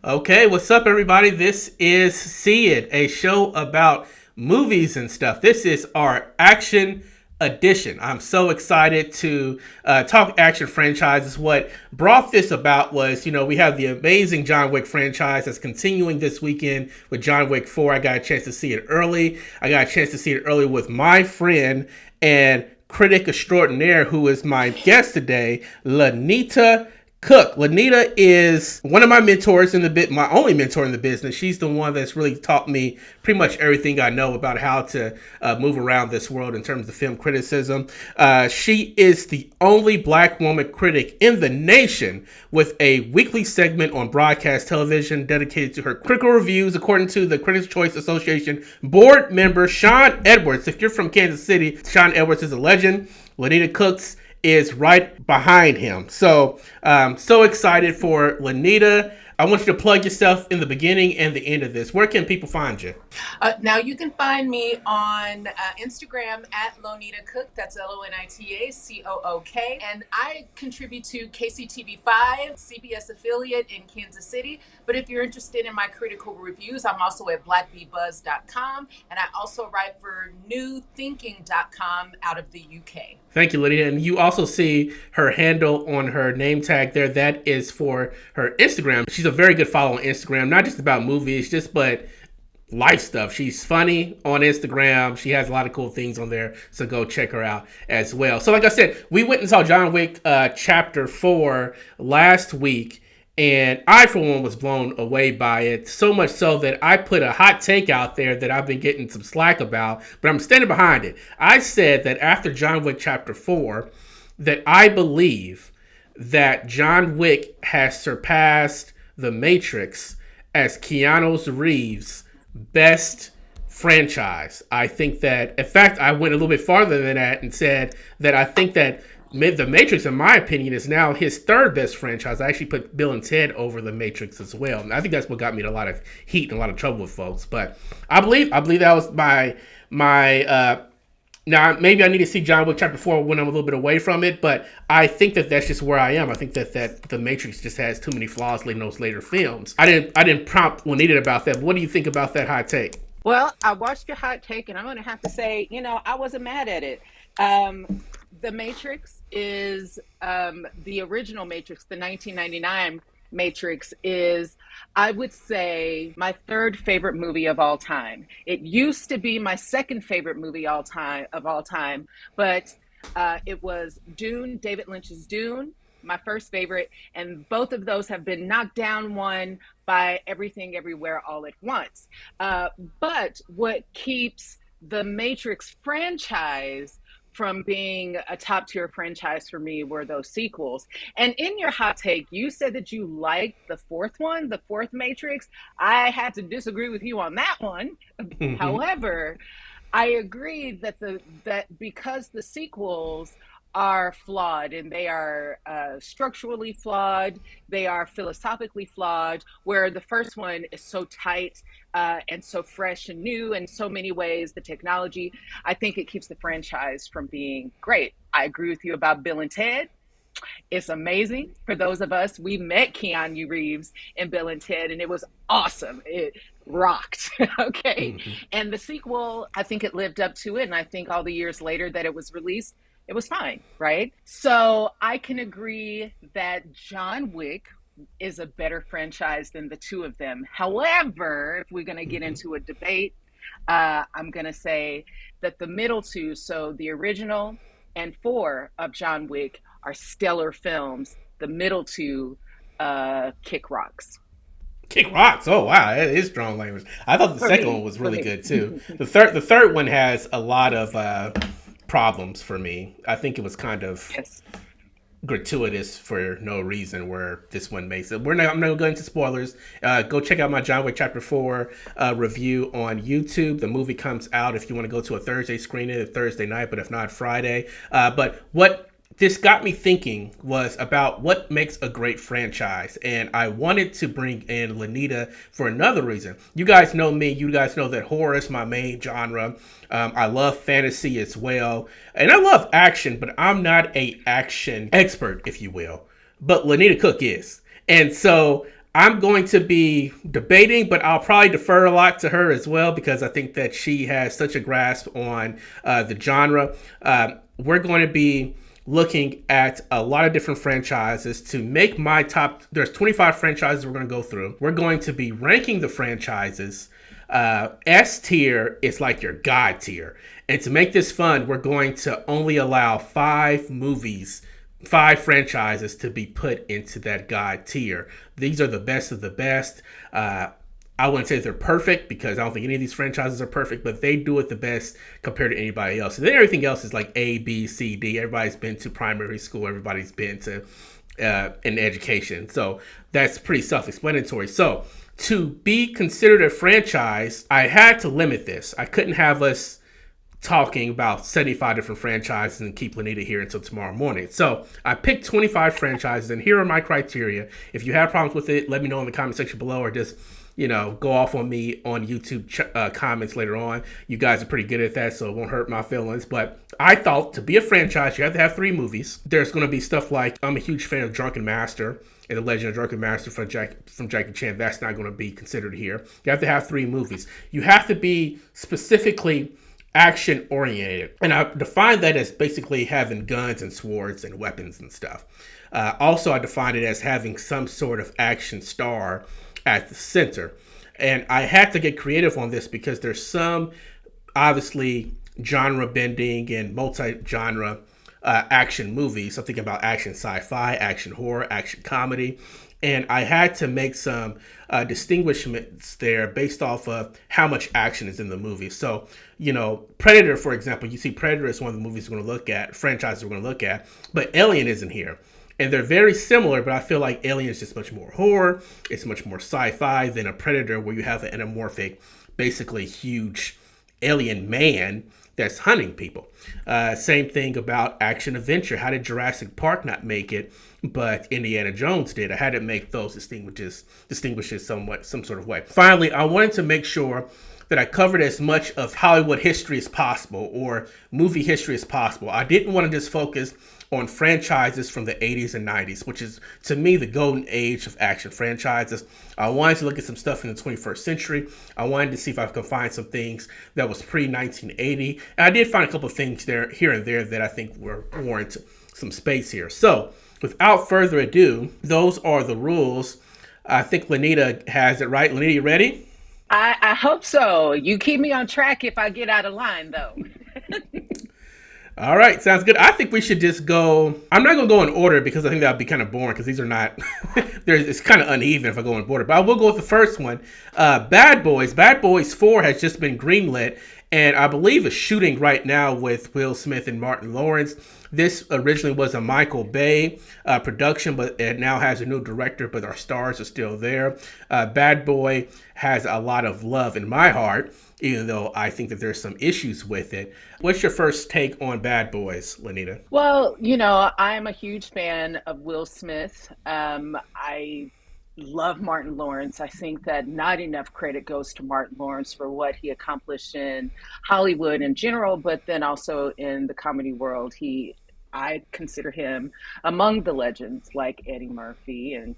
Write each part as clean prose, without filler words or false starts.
Okay, what's up, everybody? This is See It, a show about movies and stuff. This is our action edition. I'm so excited to talk action franchises. What brought this about was, we have the amazing John Wick franchise that's continuing this weekend with John Wick 4. I got a chance to see it early. I got a chance to see it early with my friend and critic extraordinaire, who is my guest today, Lanita Cook. Lanita is one of my mentors in the bit, my only mentor in the business. She's the one that's really taught me pretty much everything I know about how to move around this world in terms of film criticism. She is the only black woman critic in the nation with a weekly segment on broadcast television dedicated to her critical reviews, according to the Critics' Choice Association board member Sean Edwards. If you're from Kansas City, Sean Edwards is a legend. Lanita Cooks is right behind him. So so excited for Lanita. I want you to plug yourself in the beginning and the end of this. Where can people find you? Now you can find me on Instagram at Lonita Cook. That's LONITACOOK. And I contribute to KCTV5, CBS affiliate in Kansas City. But if you're interested in my critical reviews, I'm also at blackbeebuzz.com. And I also write for newthinking.com out of the UK. Thank you, Lydia. And you also see her handle on her name tag there. That is for her Instagram. She's a very good follow on Instagram, not just about movies, but life stuff. She's funny on Instagram. She has a lot of cool things on there. So go check her out as well. So like I said, we went and saw John Wick Chapter 4 last week. And I, for one, was blown away by it. So much so that I put a hot take out there that I've been getting some slack about. But I'm standing behind it. I said that after John Wick Chapter 4, that I believe that John Wick has surpassed The Matrix as Keanu Reeves' best franchise. I think that, in fact, I went a little bit farther than that and said that I think that The Matrix, in my opinion, is now his third best franchise. I actually put Bill and Ted over The Matrix as well. And I think that's what got me in a lot of heat and a lot of trouble with folks. But I believe that was my now, maybe I need to see John Wick Chapter 4 when I'm a little bit away from it, but I think that that's just where I am. I think that The Matrix just has too many flaws in those later films. I didn't prompt Juanita about that, but what do you think about that hot take? Well, I watched your hot take, and I'm going to have to say, I wasn't mad at it. The Matrix is the original Matrix, the 1999 Matrix is, I would say, my third favorite movie of all time. It used to be my second favorite movie of all time, but it was Dune, David Lynch's Dune, my first favorite, and both of those have been knocked down one by Everything Everywhere All at Once. But what keeps the Matrix franchise from being a top tier franchise for me were those sequels. And in your hot take, you said that you liked the fourth one, the fourth Matrix. I had to disagree with you on that one. However, I agree that because the sequels are flawed, and they are structurally flawed, they are philosophically flawed, where the first one is so tight and so fresh and new in so many ways, the technology, I think it keeps the franchise from being great. I agree with you about Bill and Ted. It's amazing. For those of us, we met Keanu Reeves in Bill and Ted, and it was awesome. It rocked. Okay. And the sequel, I think it lived up to it. And I think all the years later that it was released, it was fine, right? So I can agree that John Wick is a better franchise than the two of them. However, if we're going to get into a debate, I'm going to say that the middle two, so the original and 4 of John Wick, are stellar films. The middle two kick rocks. Kick rocks. Oh wow, that is strong language. I thought the second one was really good too. The third one has a lot of problems for me. I think it was kind of Yes. gratuitous for no reason, where this one makes it. I'm not going to go into spoilers. Go check out my John Wick Chapter 4 review on YouTube. The movie comes out, if you want to go to a Thursday screening, Thursday night, but if not, Friday. But what this got me thinking was about what makes a great franchise. And I wanted to bring in Lanita for another reason. You guys know me. You guys know that horror is my main genre. I love fantasy as well. And I love action, but I'm not a action expert, if you will. But Lanita Cook is. And so I'm going to be debating, but I'll probably defer a lot to her as well because I think that she has such a grasp on the genre. We're going to be looking at a lot of different franchises to make my top. There's 25 franchises we're going to go through. We're going to be ranking the franchises. S tier is like your God tier. And to make this fun, we're going to only allow 5 franchises to be put into that God tier. These are the best of the best. I wouldn't say they're perfect because I don't think any of these franchises are perfect, but they do it the best compared to anybody else. And then everything else is like A, B, C, D. Everybody's been to primary school. Everybody's been to in education. So that's pretty self-explanatory. So to be considered a franchise, I had to limit this. I couldn't have us talking about 75 different franchises and keep Lanita here until tomorrow morning. So I picked 25 franchises, and here are my criteria. If you have problems with it, let me know in the comment section below, or just, go off on me on YouTube comments later on. You guys are pretty good at that, so it won't hurt my feelings. But I thought to be a franchise, you have to have 3 movies. There's going to be stuff like, I'm a huge fan of Drunken Master and The Legend of Drunken Master from Jackie Chan. That's not going to be considered here. You have to have 3 movies. You have to be specifically action oriented, and I define that as basically having guns and swords and weapons and stuff. Also, I define it as having some sort of action star at the center, and I had to get creative on this because there's some obviously genre bending and multi-genre action movies. I'm thinking about action sci-fi, action horror, action comedy. And I had to make some distinguishments there based off of how much action is in the movie. So, Predator, for example, you see Predator is one of the movies we're going to look at, franchises we're going to look at, but Alien isn't here. And they're very similar, but I feel like Alien is just much more horror. It's much more sci-fi than a Predator where you have an anamorphic, basically huge alien man that's hunting people. Same thing about action adventure. How did Jurassic Park not make it, but Indiana Jones did? I had to make those distinguishes somewhat, some sort of way. Finally, I wanted to make sure that I covered as much of Hollywood history as possible, or movie history as possible. I didn't want to just focus on franchises from the 80s and 90s, which is, to me, the golden age of action franchises. I wanted to look at some stuff in the 21st century. I wanted to see if I could find some things that was pre-1980. And I did find a couple of things there, here and there, that I think were warrant some space here. So, without further ado, those are the rules. I think Lanita has it right. Lanita, you ready? I hope so. You keep me on track if I get out of line, though. All right, sounds good. I think we should just go. I'm not going to go in order because I think that would be kind of boring because these are not. It's kind of uneven if I go in order. But I will go with the first one. Bad Boys. Bad Boys 4 has just been greenlit, and I believe is shooting right now with Will Smith and Martin Lawrence. This originally was a Michael Bay production, but it now has a new director, but our stars are still there. Bad Boy has a lot of love in my heart, even though I think that there's some issues with it. What's your first take on Bad Boys, Lanita? Well, I'm a huge fan of Will Smith. I love Martin Lawrence. I think that not enough credit goes to Martin Lawrence for what he accomplished in Hollywood in general, but then also in the comedy world. I consider him among the legends like Eddie Murphy and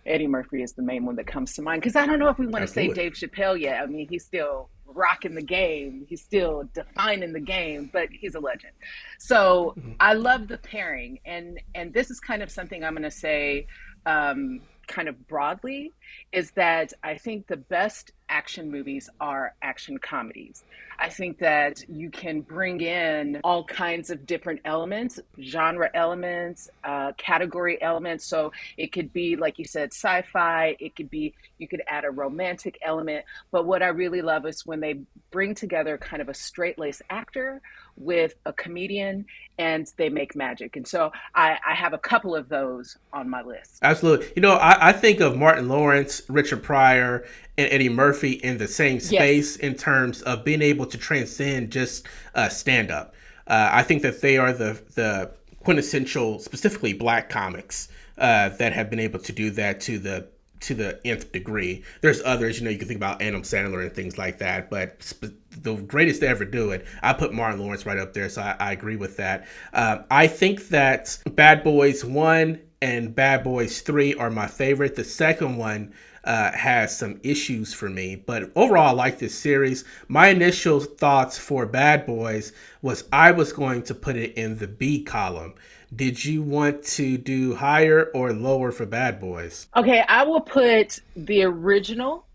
Eddie Murphy is the main one that comes to mind because I don't know if we want to say Dave Chappelle yet. I mean, he's still rocking the game. He's still defining the game, but he's a legend. So I love the pairing. And this is kind of something I'm going to say kind of broadly, is that I think the best action movies are action comedies. I think that you can bring in all kinds of different elements, genre elements, category elements. So it could be, like you said, sci-fi. It could be, you could add a romantic element. But what I really love is when they bring together kind of a straight-laced actor with a comedian and they make magic. And so I have a couple of those on my list. Absolutely. I think of Martin Lawrence, Richard Pryor, and Eddie Murphy in the same space in terms of being able to transcend just stand-up. I think that they are the quintessential, specifically Black comics that have been able to do that to the nth degree. There's others, you can think about Adam Sandler and things like that, but the greatest to ever do it, I put Martin Lawrence right up there, so I agree with that. I think that Bad Boys 1 and Bad Boys 3 are my favorite. The second one has some issues for me, but overall, I like this series. My initial thoughts for Bad Boys was I was going to put it in the B column. Did you want to do higher or lower for Bad Boys? Okay, I will put the original.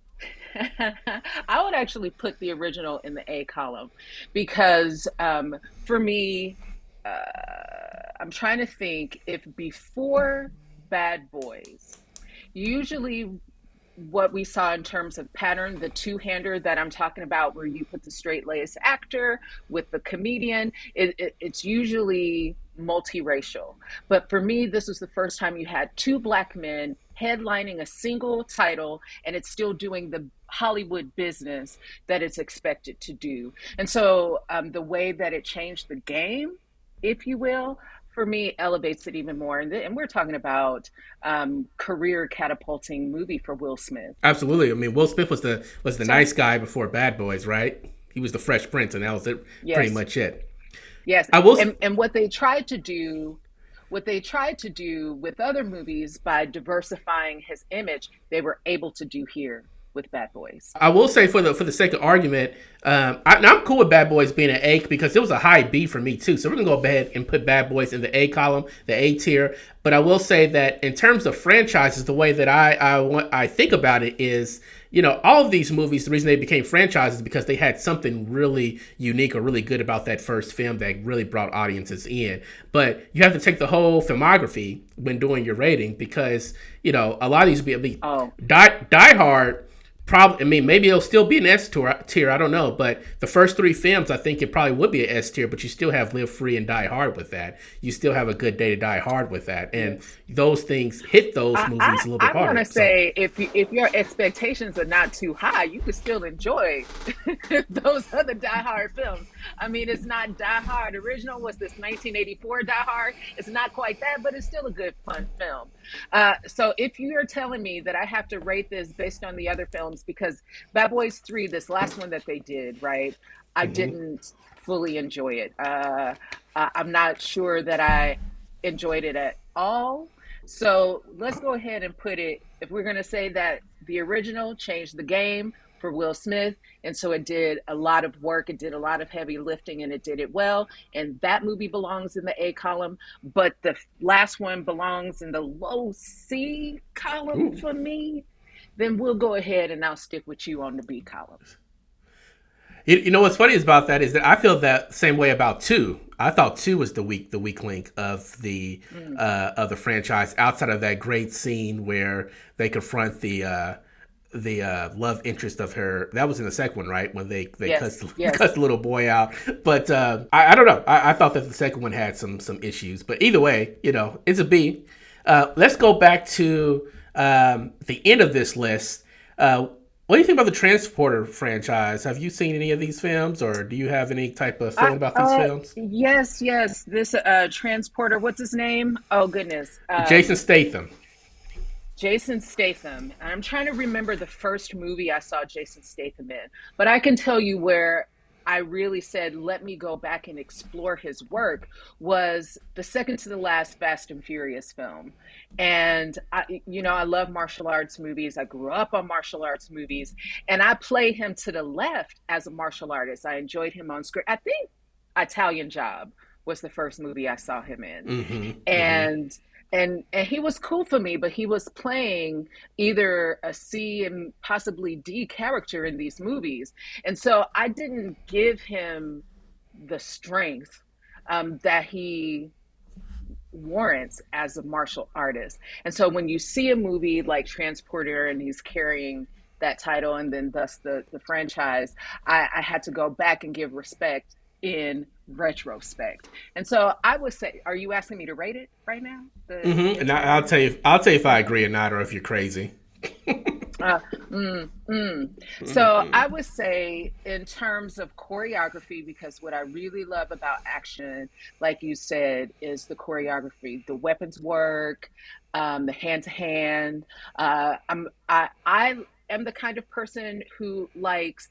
I would actually put the original in the A column because for me, I'm trying to think if before Bad Boys, usually what we saw in terms of pattern, the two-hander that I'm talking about, where you put the straight-laced actor with the comedian, it's usually multiracial. But for me, this was the first time you had two black men headlining a single title, and it's still doing the Hollywood business that it's expected to do. And so the way that it changed the game, if you will, for me elevates it even more. And we're talking about career catapulting movie for Will Smith. Absolutely. I mean, Will Smith was the So nice guy before Bad Boys, right? He was the Fresh Prince, and that was it, pretty yes, much it. yes. I will. And what they tried to do with other movies by diversifying his image, they were able to do here with Bad Boys. I will say for the sake of argument, I'm cool with Bad Boys being an A because it was a high B for me too. So we're gonna go ahead and put Bad Boys in the A column, the A tier. But I will say that in terms of franchises, the way that I think about it is, all of these movies, the reason they became franchises is because they had something really unique or really good about that first film that really brought audiences in. But you have to take the whole filmography when doing your rating because a lot of these be Oh, Die Hard. Probably, I mean, maybe it'll still be an tier. I don't know, but the first three films, I think it probably would be an S tier. But you still have Live Free and Die Hard with that. You still have A Good Day to Die Hard with that, and yes. those things hit those I, movies I, a little bit I'm harder. gonna So say if your expectations are not too high, you could still enjoy those other Die Hard films. I mean, it's not Die Hard original. What's this 1984 Die Hard? It's not quite that, but it's still a good fun film. So if you're telling me that I have to rate this based on the other films, because Bad Boys 3, this last one that they did, right? I mhm. didn't fully enjoy it. I'm not sure that I enjoyed it at all. So let's go ahead and put it, if we're going to say that the original changed the game for Will Smith, and so it did a lot of work, it did a lot of heavy lifting, and it did it well. And that movie belongs in the A column, but the last one belongs in the low C column Ooh. for me. Then we'll go ahead and I'll stick with you on the B column. You know what's funny about that is that I feel that same way about two. I thought two was the weak link Mm, of the franchise outside of that great scene where they confront the love interest of her. That was in the second one, right? When they yes, cut yes. the little boy out. But I don't know. I thought that the second one had some issues. But either way, it's a B. Let's go back to the end of this list. What do you think about the Transporter franchise? Have you seen any of these films, or do you have any type of I, feeling about these films? yes, yes. This transporter, what's his name? Oh, goodness. Jason Statham. Jason Statham. I'm trying to remember the first movie I saw Jason Statham in, but I can tell you where I really said, let me go back and explore his work was the second to the last Fast and Furious film. And I love martial arts movies. I grew up on martial arts movies, and I play him to the left as a martial artist. I enjoyed him on screen. I think Italian Job was the first movie I saw him in, Mm-hmm. Mm-hmm. and and he was cool for me, but he was playing either a C and possibly D character in these movies, and so I didn't give him the strength that he warrants as a martial artist. And so when you see a movie like Transporter and he's carrying that title and then thus the franchise, I had to go back and give respect in retrospect. And so I would say, are you asking me to rate it right now? Mm-hmm. The And I'll Transporter? tell you. I'll tell you if I agree or not, or if you're crazy. Uh, mm, mm. So Mm-hmm. I would say, in terms of choreography, because what I really love about action, like you said, is the choreography, the weapons work, the hand to hand. I am the kind of person who likes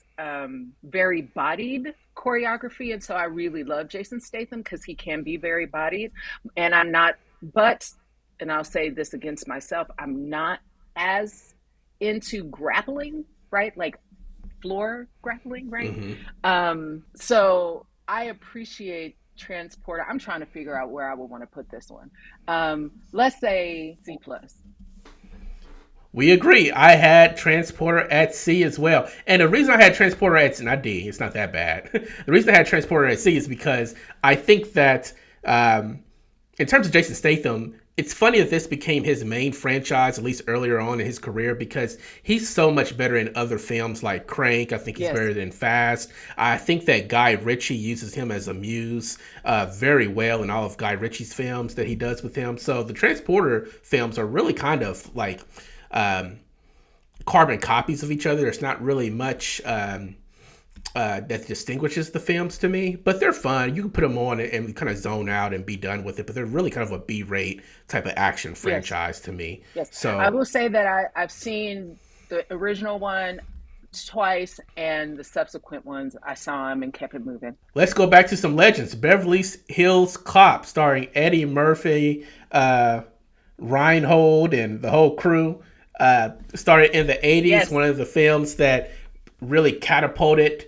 very bodied choreography, and so I really love Jason Statham because he can be very bodied, and I'm not, but and I'll say this against myself, I'm not as into grappling, right? Like floor grappling, right? Hmm. So I appreciate Transporter. I'm trying to figure out where I would want to put this one. Let's say C plus. We agree. I had Transporter at C as well. And the reason I had Transporter at C, not D, it's not that bad. The reason I had Transporter at C is because I think that in terms of Jason Statham, it's funny that this became his main franchise, at least earlier on in his career, because he's so much better in other films like Crank. I think he's Yes. better than Fast. I think that Guy Ritchie uses him as a muse very well in all of Guy Ritchie's films that he does with him. So the Transporter films are really kind of like carbon copies of each other. There's not really much that distinguishes the films to me, but they're fun. You can put them on and kind of zone out and be done with it. But they're really kind of a B-rate type of action Yes. franchise to me. Yes. I So will say that I've seen the original one twice, and the subsequent ones I saw him and kept it moving. let's go back to some legends. Beverly Hills Cop, starring Eddie Murphy, Reinhold, and the whole crew. Started in the 80s, Yes. one of the films that really catapulted.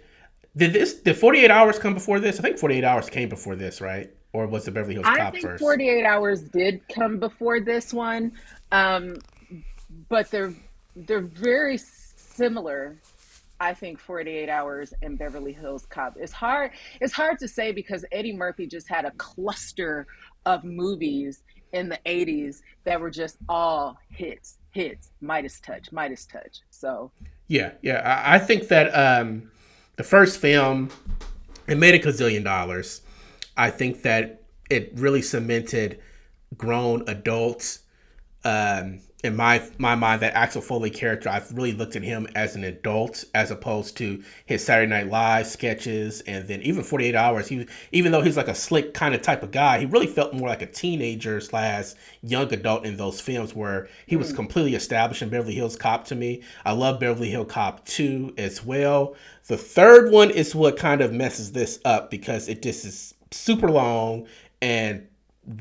Did 48 Hours come before this? I think 48 Hours came before this, right? Or was the Beverly Hills I Cop think first? 48 Hours did come before this one, um, but they're very similar. I think 48 Hours and Beverly Hills Cop. It's hard to say because Eddie Murphy just had a cluster of movies in the 80s that were just all hits, Midas touch. So, Yeah, yeah. I think that the first film, it made $1 gazillion. I think that it really cemented grown adults in my mind, that Axel Foley character, I've really looked at him as an adult as opposed to his Saturday Night Live sketches, and then even 48 Hours. Even though he's like a slick kind of type of guy, he really felt more like a teenager slash young adult in those films where he was completely established in Beverly Hills Cop to me. I love Beverly Hills Cop 2 as well. The third one is what kind of messes this up because it just is super long and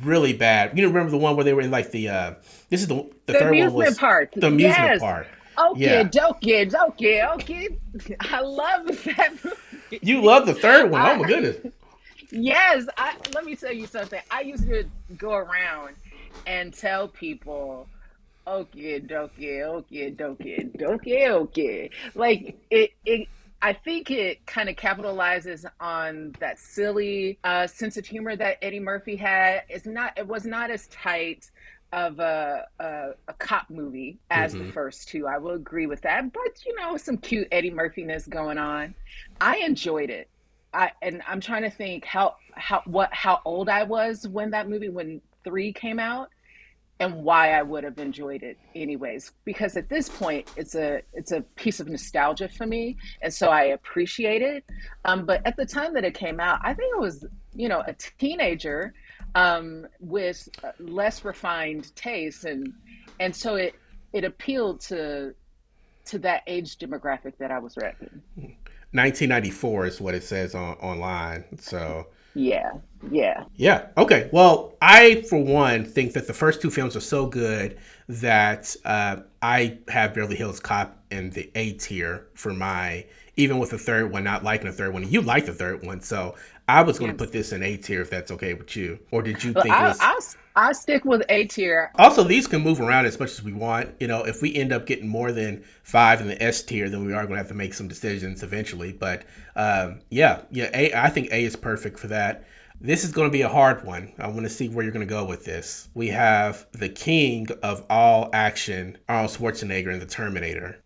really bad. You remember the one where they were in like this is the the third one amusement was park. the amusement Yes. park. Okay, Yeah. dokie, dokie, okay. I love that You movie. love the third one. Oh my I, goodness. yes, let me tell you something. I used to go around and tell people, okay, dokie, okay, dokie, dokie, okay. Like it I think it kind of capitalizes on that silly sense of humor that Eddie Murphy had. It was not as tight of a cop movie as the Hmm. first two. I will agree with that. But some cute Eddie Murphy-ness going on. I enjoyed it. And I'm trying to think how old I was when three came out, and why I would have enjoyed it anyways. Because at this point, it's a piece of nostalgia for me, and so I appreciate it. But at the time that it came out, I think it was a teenager with less refined taste, and so it appealed to that age demographic that I was repping. 1994 is what it says online. So Yeah, yeah. yeah. Okay. Well, I for one think that the first two films are so good that I have Beverly Hills Cop in the A tier for my. Even with the third one, not liking the third one, you like the third one, so I was going to Yes. put this in A tier if that's okay with you. Or did you But think it was? I'll stick with A tier. Also, these can move around as much as we want. If we end up getting more than five in the S tier, then we are going to have to make some decisions eventually. But yeah, I think A is perfect for that. This is going to be a hard one. I want to see where you're going to go with this. We have the king of all action, Arnold Schwarzenegger, in the Terminator.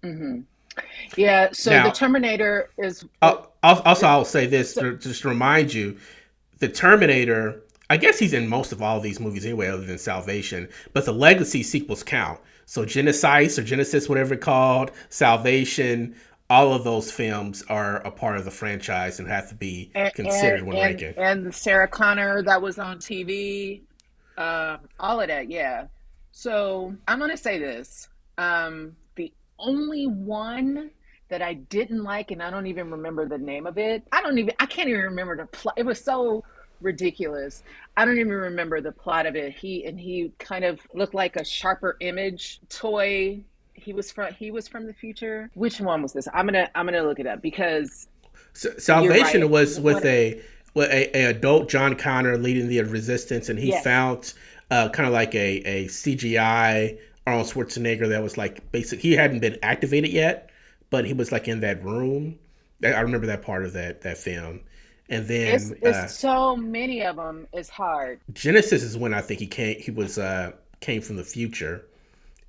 Yeah. So the Now, Terminator is. also, I'll say this So, just to remind you, the Terminator. I guess he's in most of all of these movies anyway, other than Salvation. But the legacy sequels count. So Genesis or Genesis, whatever it's called, Salvation, all of those films are a part of the franchise and have to be and and considered when and, ranking. and Sarah Connor that was on TV, all of that, yeah. So I'm gonna say this. The only one that I didn't like, and I don't even remember the name of it. I can't even remember the plot. It was so ridiculous. I don't even remember the plot of it. He kind of looked like a sharper image toy. He was from the future. Which one was this? I'm gonna look it up because you're Salvation right. was with What? a adult John Connor leading the resistance, and he Yes. found kind of like a CGI Arnold Schwarzenegger that was like basic. He hadn't been activated yet, but he was like in that room. I remember that part of that film. And It's then it's so many of them. It's hard. Genesis is when I think he came from the future.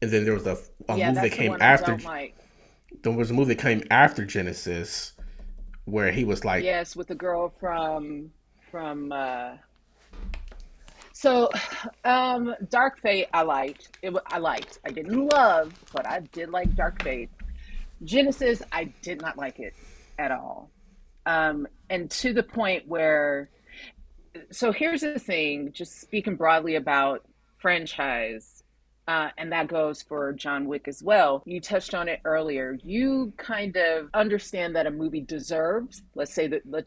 And then there was a Yeah, movie that that's the came one I after. don't like. There was a movie that came after Genesis where he was like, Yes, with the girl from so Dark Fate I liked. I liked. I didn't love, but I did like Dark Fate. Genesis, I did not like it at all. And to the point where, so here's the thing, just speaking broadly about franchise, and that goes for John Wick as well. You touched on it earlier. You kind of understand that a movie deserves, let's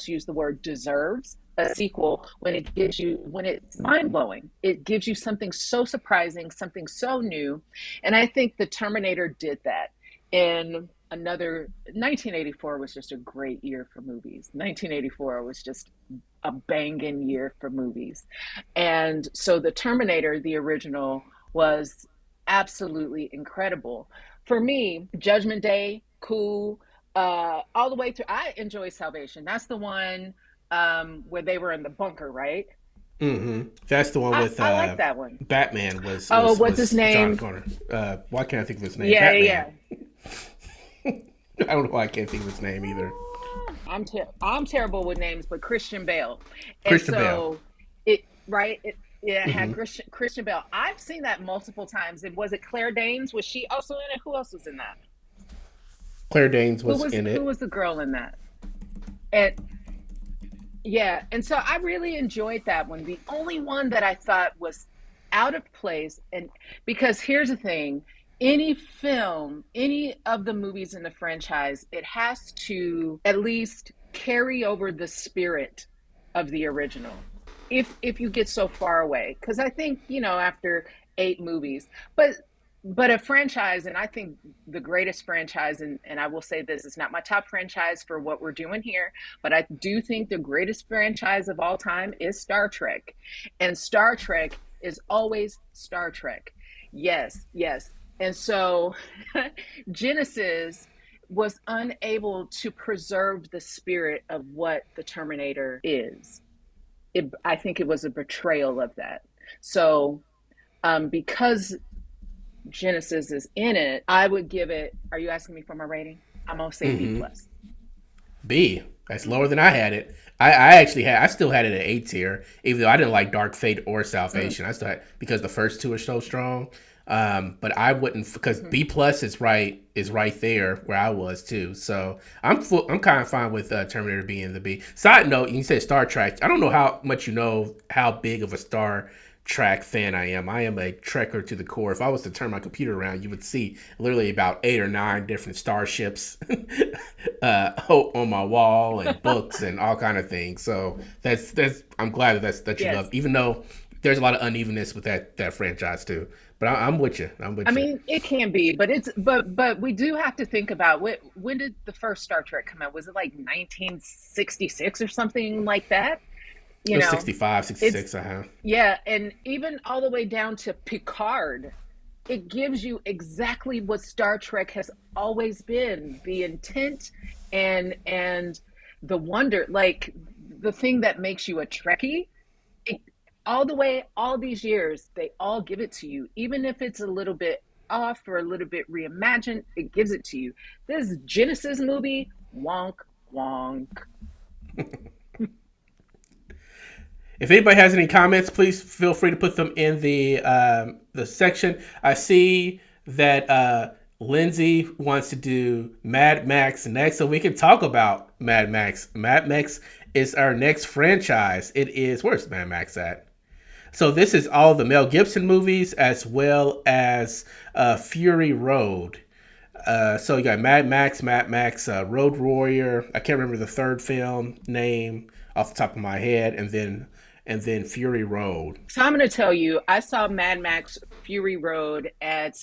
use the word deserves a sequel when it's mind blowing. It gives you something so surprising, something so new. And I think the Terminator did that. In another 1984 was just a great year for movies. 1984 was just a banging year for movies. And so the Terminator, the original, was absolutely incredible. For me, Judgment Day, cool. All the way through, I enjoy Salvation. That's the one where they were in the bunker, right? that's the one with I like that one. Batman was Oh, was what's his was John name? Connor. Why can't I think of his name? Yeah, yeah, Batman. I don't know why I can't think of his name either. yeah. I'm terrible with names, but Christian Bale. And Christian Bale. so it right it had hmm Christian Bale. I've seen that multiple times. And was it Claire Danes? Was she also in it? Who else was in that? Claire Danes Who was was in who it. was the girl in that? And yeah, and so I really enjoyed that one. The only one that I thought was out of place, and because here's the thing, any film, any of the movies in the franchise, it has to at least carry over the spirit of the original. If you get so far away, because I think after 8 movies, but a franchise, and I think the greatest franchise, and I will say this, it's not my top franchise for what we're doing here, but I do think the greatest franchise of all time is Star Trek. And Star Trek is always Star Trek. Yes, yes. And so Genesis was unable to preserve the spirit of what the Terminator is. I think it was a betrayal of that. So, because Genesis is in it, I would give it. Are you asking me for my rating? I'm gonna say B hmm plus. B. That's lower Mm-hmm. than I had it. I still had it at A tier, even though I didn't like Dark Fate or Mm-hmm. Salvation. I still had because the first two are so strong. But I wouldn't because Mm-hmm. B plus is right there where I was too. So I'm kind of fine with Terminator being the B. Side note, you said Star Trek. I don't know how much you know how big of a Star Trek fan I am. I am a Trekker to the core. If I was to turn my computer around, you would see literally about 8 or 9 different starships on my wall and books and all kind of things. So that's I'm glad that you love, Yes. even though there's a lot of unevenness with that franchise too. But I'm with you. I'm I with you. mean, it can be, but we do have to think about when did the first Star Trek come out? Was it like 1966 or something like that? It You was know, 65, it's 66. yeah, and even all the way down to Picard, it gives you exactly what Star Trek has always been, the intent and the wonder, like the thing that makes you a Trekkie. It, all the way, all these years, they all give it to you, even if it's a little bit off or a little bit reimagined. It gives it to you. This Genesis movie, wonk wonk. If anybody has any comments, please feel free to put them in the section. I see that Lindsay wants to do Mad Max next, so we can talk about Mad Max. Mad Max is our next franchise. It is where's Mad Max at? So this is all the Mel Gibson movies as well as Fury Road. So you got Mad Max, Road Warrior. I can't remember the third film name off the top of my head, and then and then Fury Road. So I'm going to tell you, I saw Mad Max Fury Road at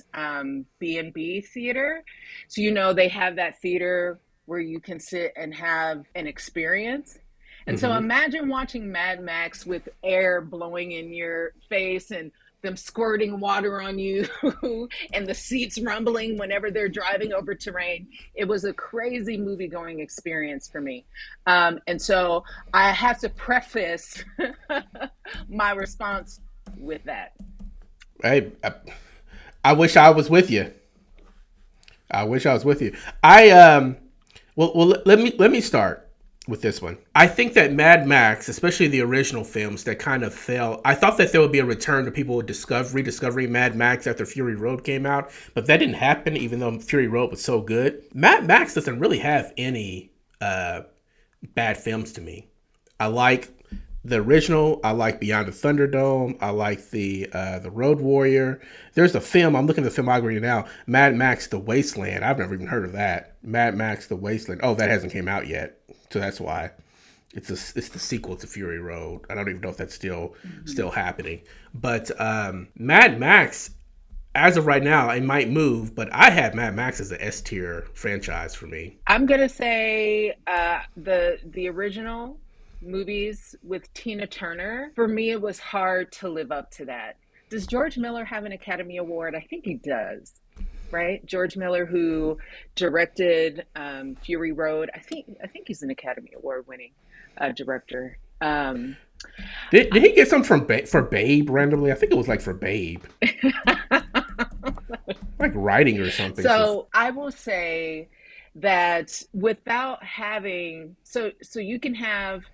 B&B Theater. So, they have that theater where you can sit and have an experience. And so Mm-hmm. imagine watching Mad Max with air blowing in your face and them squirting water on you and the seats rumbling whenever they're driving over terrain. It was a crazy movie going experience for me. And so I have to preface my response with that. Hey, I wish I was with you. I wish I was with you. Let me start with this one. I think that Mad Max, especially the original films that kind of fell, I thought that there would be a return to people rediscovering Mad Max after Fury Road came out, but that didn't happen even though Fury Road was so good. Mad Max doesn't really have any bad films to me. I like the original. I like Beyond the Thunderdome. I like the Road Warrior. There's a film, I'm looking at the filmography now, Mad Max The Wasteland. I've never even heard of that. Mad Max The Wasteland. Oh, that hasn't came out yet. So that's why it's the sequel to Fury Road. I don't even know if that's still happening. But Mad Max, as of right now, it might move, but I had Mad Max as an S tier franchise for me. I'm gonna say the original movies with Tina Turner. For me, it was hard to live up to that. Does George Miller have an Academy Award? I think he does. Right, George Miller, who directed Fury Road. I think he's an Academy Award winning director. Did he get something for Babe randomly? I think it was like for Babe, like writing or something. So I will say that without having so you can have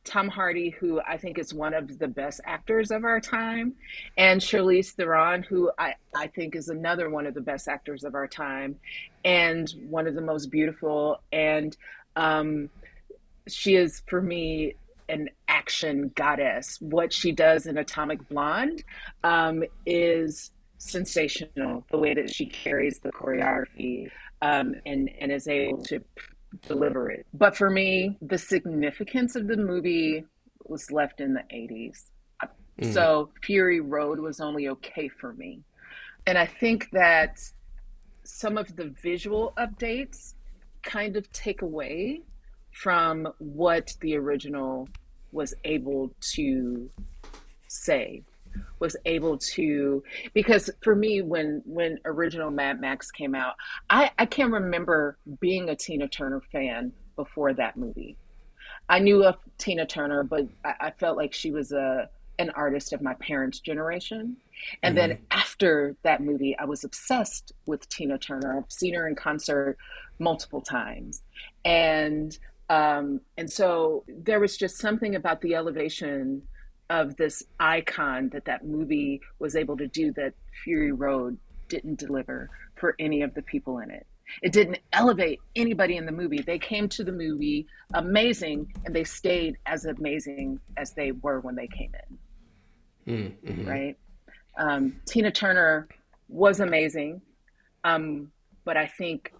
Tom Hardy, who I think is one of the best actors of our time, and Charlize Theron, who I think is another one of the best actors of our time, and one of the most beautiful. And she is, for me, an action goddess. What she does in Atomic Blonde is sensational. The way that she carries the choreography and is able to deliver it. But for me, the significance of the movie was left in the 80s. So Fury Road was only okay for me. And I think that some of the visual updates kind of take away from what the original was able to say. Because for me, when original Mad Max came out, I can't remember being a Tina Turner fan before that movie. I knew of Tina Turner, but I felt like she was an artist of my parents' generation. And then after that movie, I was obsessed with Tina Turner. I've seen her in concert multiple times. And so there was just something about the elevation of this icon that movie was able to do that Fury Road didn't deliver for any of the people in it. It didn't elevate anybody in the movie. They came to the movie amazing, and they stayed as amazing as they were when they came in. Right? Tina Turner was amazing, but I think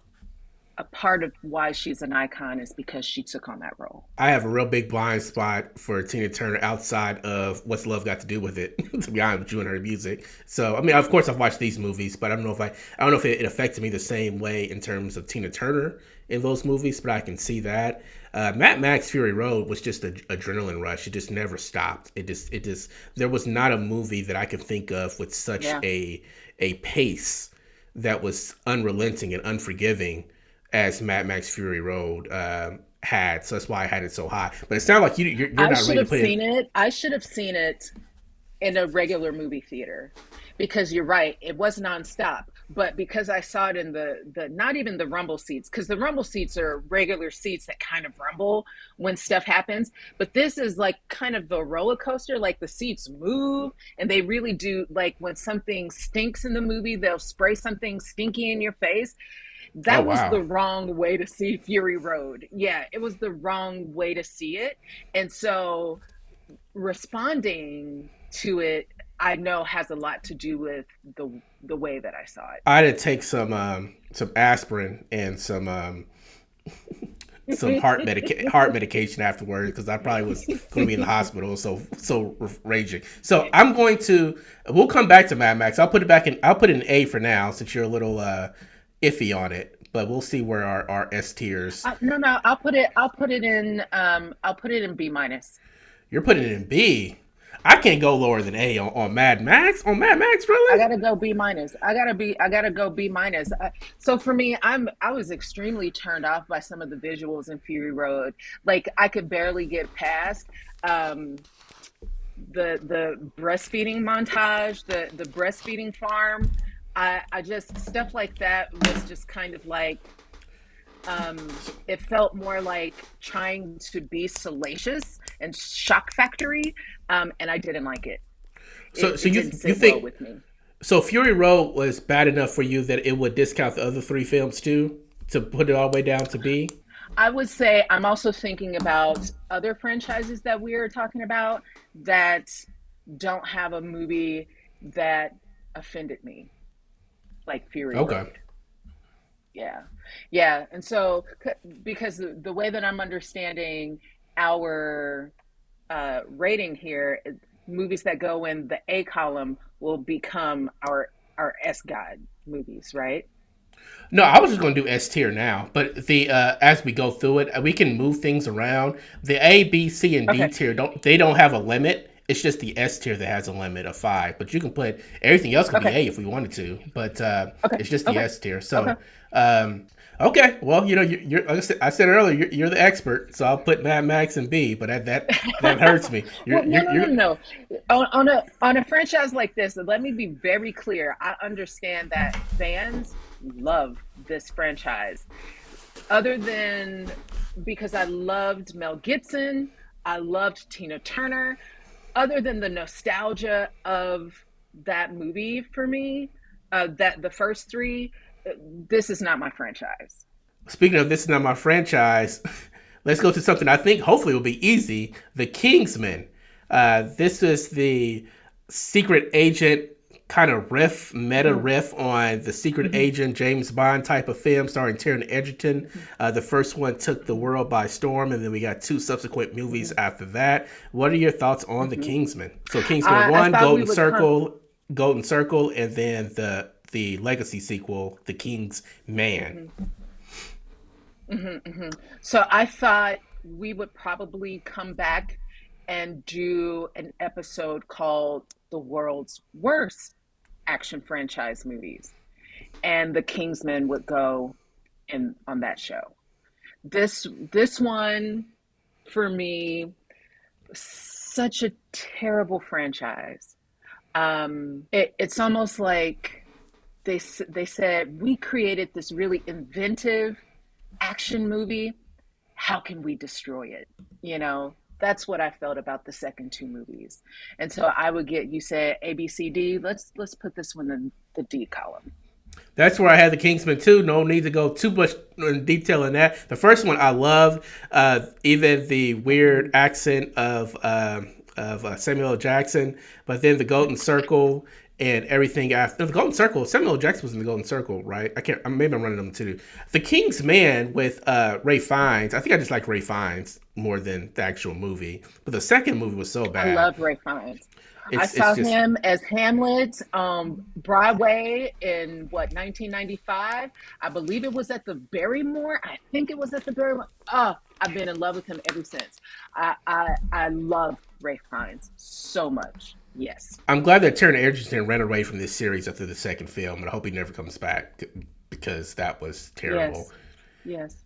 a part of why she's an icon is because she took on that role. I have a real big blind spot for Tina Turner outside of What's Love Got to Do with It, to be honest with you and her music. So, I mean, of course I've watched these movies, but I don't know if it affected me the same way in terms of Tina Turner in those movies, but I can see that. Mad Max Fury Road was just an adrenaline rush. It just never stopped. It just there was not a movie that I could think of with such a pace that was unrelenting and unforgiving as Mad Max Fury Road had. So that's why I had it so high. But it sounds like you're not ready to put it. I should have seen it in a regular movie theater, because you're right, it was nonstop. But because I saw it in the not even the rumble seats, because the rumble seats are regular seats that kind of rumble when stuff happens. But this is like kind of a roller coaster, like the seats move, and they really do, like when something stinks in the movie, they'll spray something stinky in your face. That was the wrong way to see Fury Road. Yeah, it was the wrong way to see it. And so responding to it, I know, has a lot to do with the way that I saw it. I had to take some aspirin and some some heart medication afterwards because I probably was going to be in the hospital. So raging. So we'll come back to Mad Max. I'll put it back in. I'll put it in A for now since you're a little iffy on it. But we'll see where our S tiers. No, I'll put it in B minus. You're putting it in B. I can't go lower than A on Mad Max. On Mad Max, I really? gotta go B minus. I gotta go B minus. So for me, I was extremely turned off by some of the visuals in Fury Road. Like I could barely get past um, the breastfeeding montage, the breastfeeding farm. I just stuff like that was just kind of like it felt more like trying to be salacious and shock factory, and I didn't like it. So It, so it you didn't you sit well think with me. so? Fury Road was bad enough for you that it would discount the other three films too to put it all the way down to B? I would say I'm also thinking about other franchises that we are talking about that don't have a movie that offended me, like Fury Okay. Road. Yeah. Yeah. And so, because the way that I'm understanding our rating here, movies that go in the A column will become our S guide movies, right? No, I was just going to do S tier now, but the as we go through it, we can move things around. The A, B, C, and D Okay. tier don't have a limit. It's just the S tier that has a limit of five. But you can put everything else could be Okay. A if we wanted to. But Okay. it's just the Okay. S tier. Okay. So okay, well you're like I said earlier, you're the expert. So I'll put Mad Max in B. But that hurts me. Well, no, no, no, You're no. On a franchise like this, let me be very clear. I understand that fans love this franchise. Other than because I loved Mel Gibson, I loved Tina Turner. Other than the nostalgia of that movie for me, that the first three, this is not my franchise. Speaking of this is not my franchise, let's go to something I think hopefully will be easy. The Kingsmen. This is the secret agent kind of meta Mm-hmm. riff on the secret Mm-hmm. agent James Bond type of film starring Taron Egerton. The first one took the world by storm, and then we got two subsequent movies Mm-hmm. after that. What are your thoughts on the Mm-hmm. Kingsmen? So Kingsman I one, thought we would come. Golden Circle, and then the legacy sequel, The King's Man. Mm-hmm. Mm-hmm. Mm-hmm. So I thought we would probably come back and do an episode called "The World's Worst Action Franchise Movies," and the Kingsmen would go in on that show. This one for me, such a terrible franchise. It's almost like they said we created this really inventive action movie. How can we destroy it? You know, that's what I felt about the second two movies. And so I would get you said A B C D. Let's put this one in the D column. That's where I had the Kingsman too. No need to go too much in detail in that. The first one I loved, even the weird accent of Samuel L. Jackson, but then the Golden Circle and everything after the Golden Circle. Samuel L. Jackson was in the Golden Circle, right? I can't. Maybe I'm running them too. The King's Man with Ray Fiennes. I think I just like Ray Fiennes more than the actual movie. But the second movie was so I bad. love Ray Fiennes. I It's saw just him as Hamlet, Broadway in what 1995. I believe it was at the Barrymore. I think it was at the Barrymore. Oh, I've been in love with him ever since. I love Ray Fiennes so much. Yes. I'm glad that Taron Egerton ran away from this series after the second film, and I hope he never comes back because that was terrible. Yes. Yes.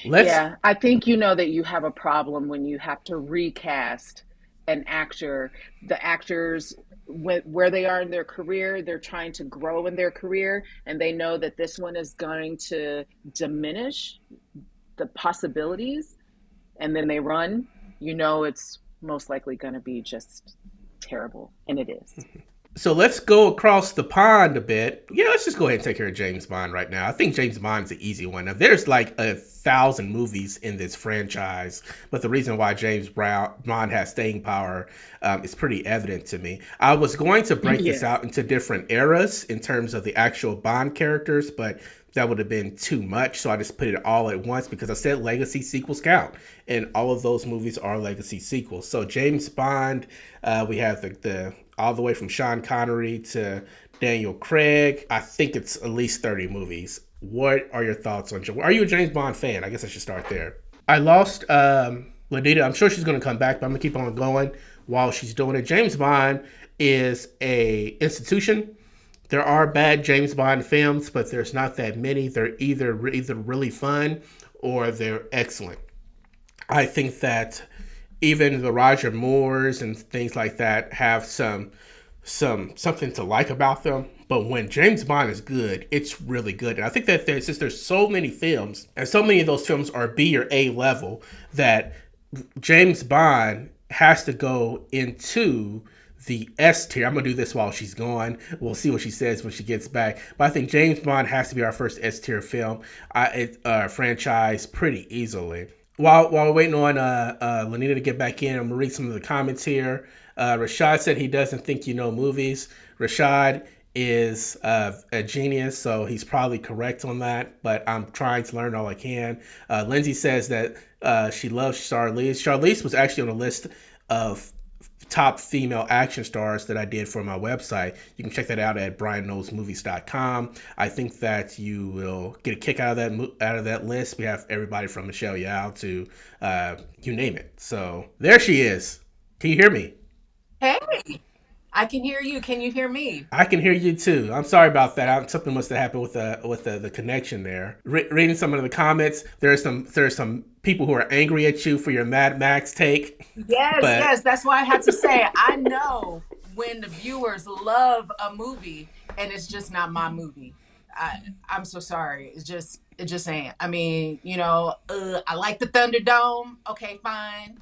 Let's Yeah. I think you know that you have a problem when you have to recast an actor. The actors, where they are in their career, they're trying to grow in their career, and they know that this one is going to diminish the possibilities, and then they run. You know, it's most likely going to be just terrible, and it is. So let's go across the pond a bit. Yeah, let's just go ahead and take care of James Bond right now. I think James Bond's the easy one. Now, there's like 1,000 movies in this franchise, but the reason why Bond has staying power is pretty evident to me. I was going to break this Yes. out into different eras in terms of the actual Bond characters, but that would have been too much. So I just put it all at once because I said legacy sequels count, and all of those movies are legacy sequels. So James Bond, we have the all the way from Sean Connery to Daniel Craig. I think it's at least 30 movies. What are your thoughts on? Are you a James Bond fan? I guess I should start there. I lost Ladita. I'm sure she's going to come back, but I'm going to keep on going while she's doing it. James Bond is a institution. There are bad James Bond films, but there's not that many. They're either really fun or they're excellent. I think that even the Roger Moores and things like that have something to like about them. But when James Bond is good, it's really good. And I think that since there's so many films, and so many of those films are B or A level, that James Bond has to go into the S tier. I'm gonna do this while she's gone. We'll see what she says when she gets back. But I think James Bond has to be our first S tier film, franchise pretty easily. While we're waiting on Lanita to get back in, I'm gonna read some of the comments here. Rashad said he doesn't think you know movies. Rashad is a genius, so he's probably correct on that. But I'm trying to learn all I can. Lindsay says that she loves Charlize. Charlize was actually on a list of top female action stars that I did for my website. You can check that out at brianknowsmovies.com. I think that you will get a kick out of that list. We have everybody from Michelle Yeoh to you name it. So there she is. Can you hear me? Hey, I can hear you. Can you hear me? I can hear you too. I'm sorry about that. Something must have happened with the connection there. Reading some of the comments, there's some people who are angry at you for your Mad Max take, Yes, but yes. That's why I had to say I know when the viewers love a movie and it's just not my movie. I'm so sorry. It just ain't. I mean, I like the Thunderdome. Okay, fine.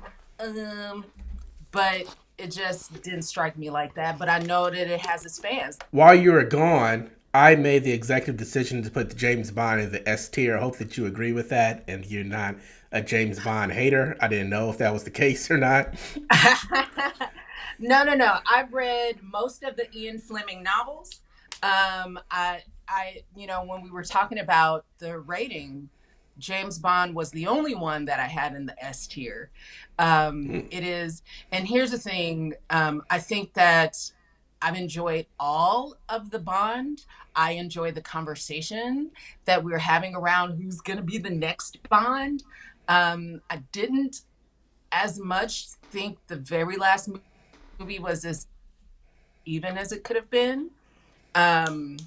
But it just didn't strike me like that. But I know that it has its fans. while you were gone, I made the executive decision to put the James Bond in the S tier. I hope that you agree with that and you're not a James Bond hater. I didn't know if that was the case or not. No, no, no. I've read most of the Ian Fleming novels. When we were talking about the rating, James Bond was the only one that I had in the S tier. It is, and here's the thing. I think that I've enjoyed all of the Bond. I enjoy the conversation that we're having around who's going to be the next Bond. I didn't as much think the very last movie was as even as it could have been. Um,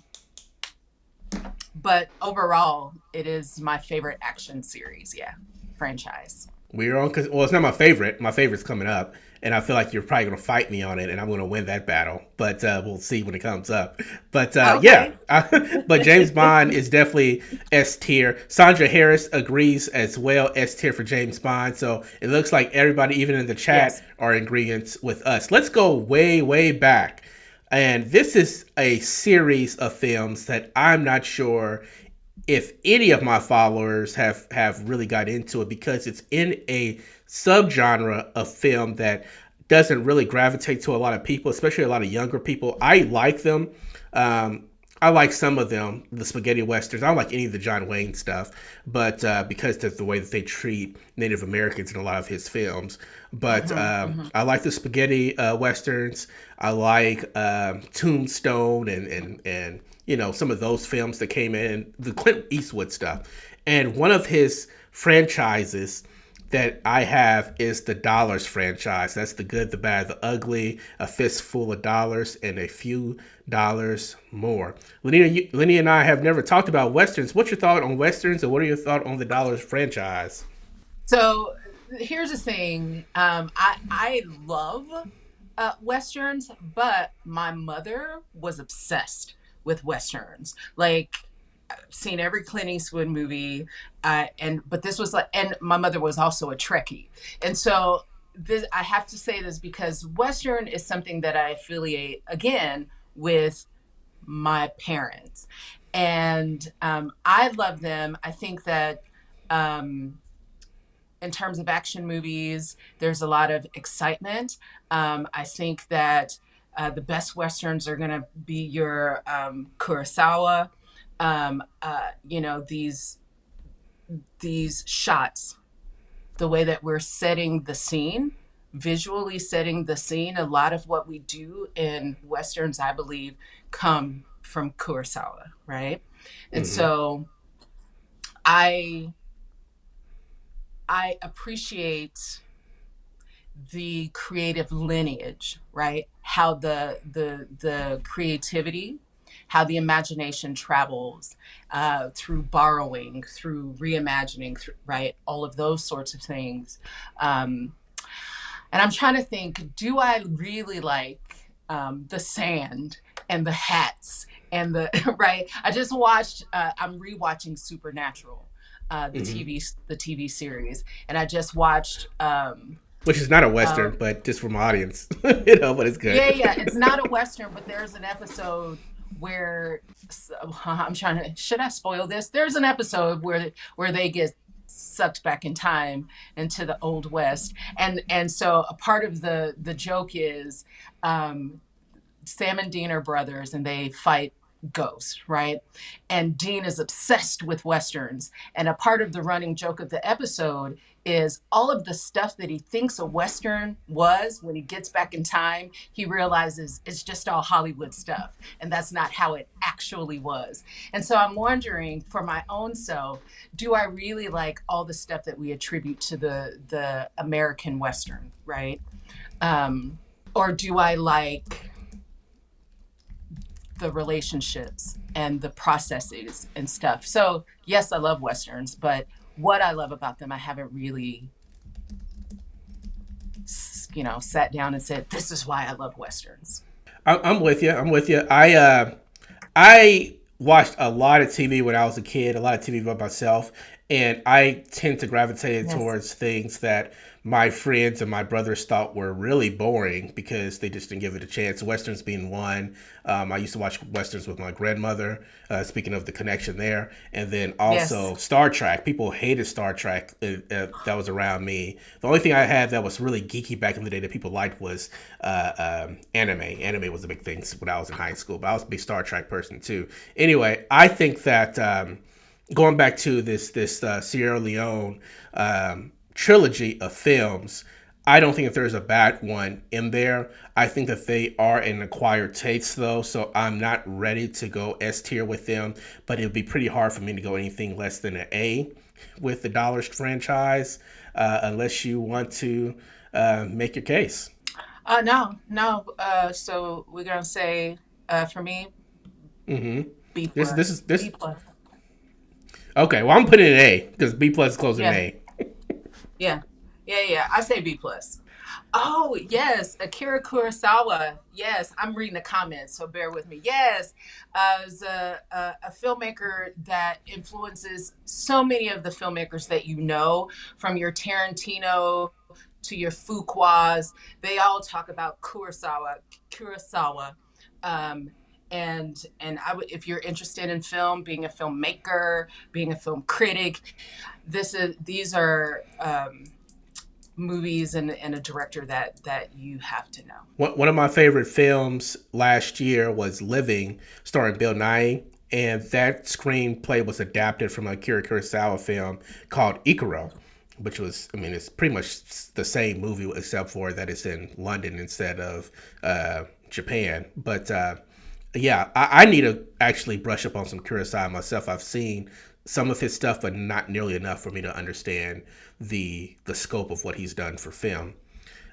but overall, it is my favorite action series. Yeah, franchise. We're on because well, it's not my favorite. My favorite's coming up, and I feel like you're probably gonna fight me on it, and I'm gonna win that battle. But we'll see when it comes up. But yeah, Okay. but James Bond is definitely S tier. Sandra Harris agrees as well. S tier for James Bond. So it looks like everybody, even in the chat, Yes. are in agreement with us. Let's go way back. And this is a series of films that I'm not sure if any of my followers have really got into it because it's in a subgenre of film that doesn't really gravitate to a lot of people, especially a lot of younger people. I like them. I like some of them, the spaghetti westerns. I don't like any of the John Wayne stuff, but because of the way that they treat Native Americans in a lot of his films. But Mm-hmm, mm-hmm. I like the spaghetti westerns. I like Tombstone and some of those films that came in the Clint Eastwood stuff. And one of his franchises that I have is the Dollars franchise. That's the good, the bad, the ugly, a fistful of dollars, and a few dollars more. Lenny and I have never talked about westerns. What's your thought on westerns, and what are your thoughts on the Dollars franchise? So here's the thing. I love westerns, but my mother was obsessed with westerns. Like, I've seen every Clint Eastwood movie, but this was like, and my mother was also a Trekkie, and so this I have to say this because western is something that I affiliate again with my parents. And I love them. I think that in terms of action movies, there's a lot of excitement. I think that the best Westerns are going to be your Kurosawa. You know, these shots, the way that we're setting the scene, visually setting the scene. A lot of what we do in Westerns, I believe, come from Kurosawa, right? And so I appreciate the creative lineage, right? How the creativity, how the imagination travels through borrowing, through reimagining, right? All of those sorts of things. And I'm trying to think, do I really like the sand and the hats and the, right? I just watched, I'm rewatching Supernatural, the TV series. And I just watched, which is not a Western, but just from audience, you know, but it's good. Yeah. It's not a Western, but there's an episode where I'm trying to, should I spoil this? There's an episode where they get sucked back in time into the Old West. And so a part of the joke is Sam and Dean are brothers and they fight ghosts, right? And Dean is obsessed with Westerns. And a part of the running joke of the episode is all of the stuff that he thinks a Western was, when he gets back in time, he realizes it's just all Hollywood stuff. And that's not how it actually was. And so I'm wondering for my own self, do I really like all the stuff that we attribute to the American Western, right? Or do I like the relationships and the processes and stuff? So yes, I love Westerns, but what I love about them, I haven't really, you know, sat down and said, this is why I love Westerns. I'm with you. I watched a lot of TV when I was a kid, a lot of TV by myself, and I tend to gravitate towards things that my friends and my brothers thought were really boring because they just didn't give it a chance. Westerns being one. I used to watch Westerns with my grandmother, speaking of the connection there. And then also Star Trek. People hated Star Trek that was around me. The only thing I had that was really geeky back in the day that people liked was anime. Anime was a big thing when I was in high school, but I was a big Star Trek person too. Anyway, I think that going back to this Sierra Leone trilogy of films, I don't think that there's a bad one in there. I think that they are an acquired taste, though, so I'm not ready to go S tier with them, but it would be pretty hard for me to go anything less than an A with the Dollars franchise, unless you want to make your case. No. So we're going to say, for me, B plus. This is B plus. Okay, well, I'm putting it in A, because B plus is closer to A. Yeah. I say B plus. Oh, yes. Akira Kurosawa. Yes. I'm reading the comments, so bear with me. Yes. Is a filmmaker that influences so many of the filmmakers that you know, from your Tarantino to your Fuquas. They all talk about Kurosawa. And if you're interested in film, being a filmmaker, being a film critic, these are movies and a director that you have to know. One of my favorite films last year was Living, starring Bill Nighy, and that screenplay was adapted from a Akira Kurosawa film called Ikaro, which was, I mean, it's pretty much the same movie except for that it's in London instead of Japan. But yeah, I need to actually brush up on some Kurosawa myself. I've seen some of his stuff, but not nearly enough for me to understand the scope of what he's done for film.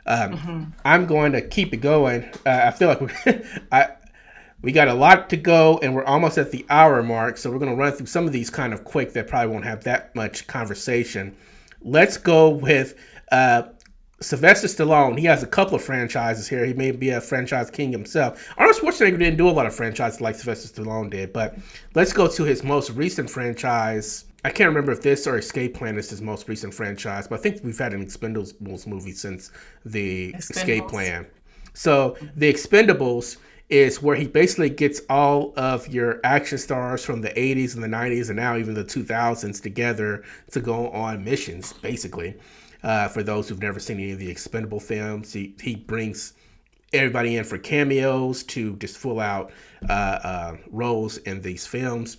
I'm going to keep it going. I feel like we got a lot to go, and we're almost at the hour mark, so we're going to run through some of these kind of quick that probably won't have that much conversation. Let's go with Sylvester Stallone. He has a couple of franchises here. He may be a franchise king himself. Arnold Schwarzenegger didn't do a lot of franchises like Sylvester Stallone did, but let's go to his most recent franchise. I can't remember if this or Escape Plan is his most recent franchise, but I think we've had an Expendables movie since the Escape Plan. So The Expendables is where he basically gets all of your action stars from the 80s and the 90s and now even the 2000s together to go on missions, basically. For those who've never seen any of the Expendable films, he brings everybody in for cameos to just full out roles in these films.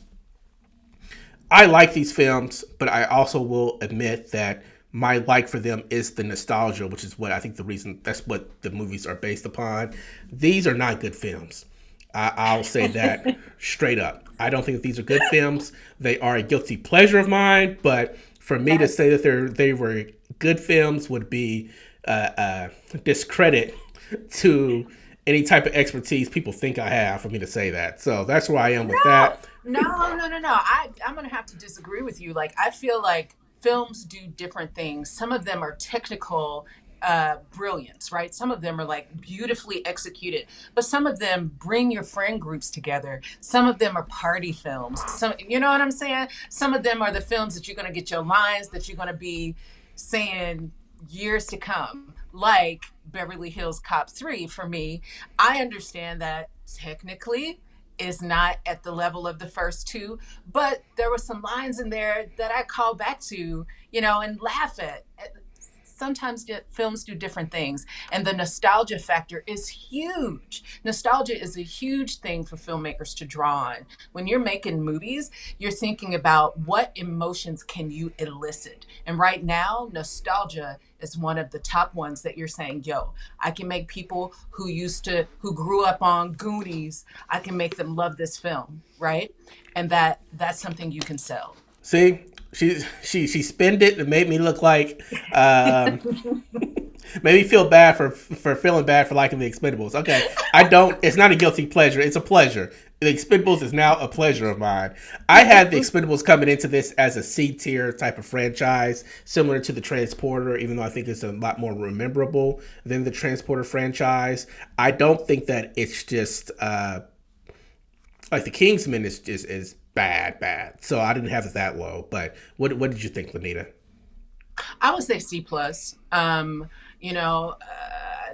I like these films, but I also will admit that my like for them is the nostalgia, which is what I think the reason that's what the movies are based upon. These are not good films. I'll say that straight up. I don't think that these are good films. They are a guilty pleasure of mine, but for me to Yes. say that they were good films would be discredit to any type of expertise people think I have for me to say that. So that's where I am with No, that. no. I'm gonna have to disagree with you. Like, I feel like films do different things. Some of them are technical brilliance, right? Some of them are like beautifully executed, but some of them bring your friend groups together. Some of them are party films. Some, you know what I'm saying? Some of them are the films that you're gonna get your lines that you're gonna be saying years to come, like Beverly Hills Cop 3 for me. I understand that technically is not at the level of the first two, but there were some lines in there that I call back to, and laugh at. Sometimes films do different things, and the nostalgia factor is huge. Nostalgia is a huge thing for filmmakers to draw on. When you're making movies, you're thinking about what emotions can you elicit. And right now, nostalgia is one of the top ones that you're saying, yo, I can make people who grew up on Goonies, I can make them love this film, right? And that's something you can sell. See, she spinned it and made me look like um, made me feel bad for feeling bad for liking the Expendables. Okay, I don't. It's not a guilty pleasure. It's a pleasure. The Expendables is now a pleasure of mine. I had the Expendables coming into this as a C tier type of franchise, similar to the Transporter, even though I think it's a lot more memorable than the Transporter franchise. I don't think that it's just like the Kingsmen is bad. So I didn't have it that low. But what did you think, Lanita? I would say C plus.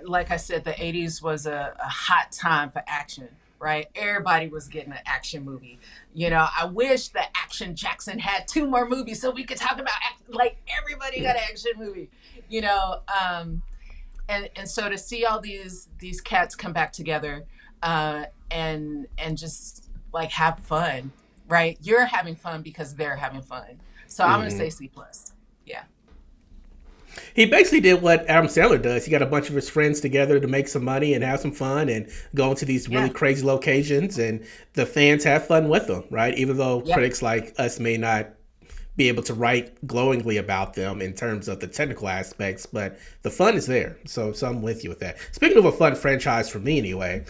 Like I said, the '80s was a hot time for action. Right, everybody was getting an action movie. I wish that Action Jackson had two more movies so we could talk about like everybody got an action movie. You know, and so to see all these cats come back together, and just like have fun, right? You're having fun because they're having fun. So I'm gonna say C plus. Yeah. He basically did what Adam Sandler does. He got a bunch of his friends together to make some money and have some fun and go into these really Yeah. crazy locations, and the fans have fun with them, right? Even though Yep. critics like us may not be able to write glowingly about them in terms of the technical aspects, but the fun is there. So I'm with you with that. Speaking of a fun franchise for me, anyway,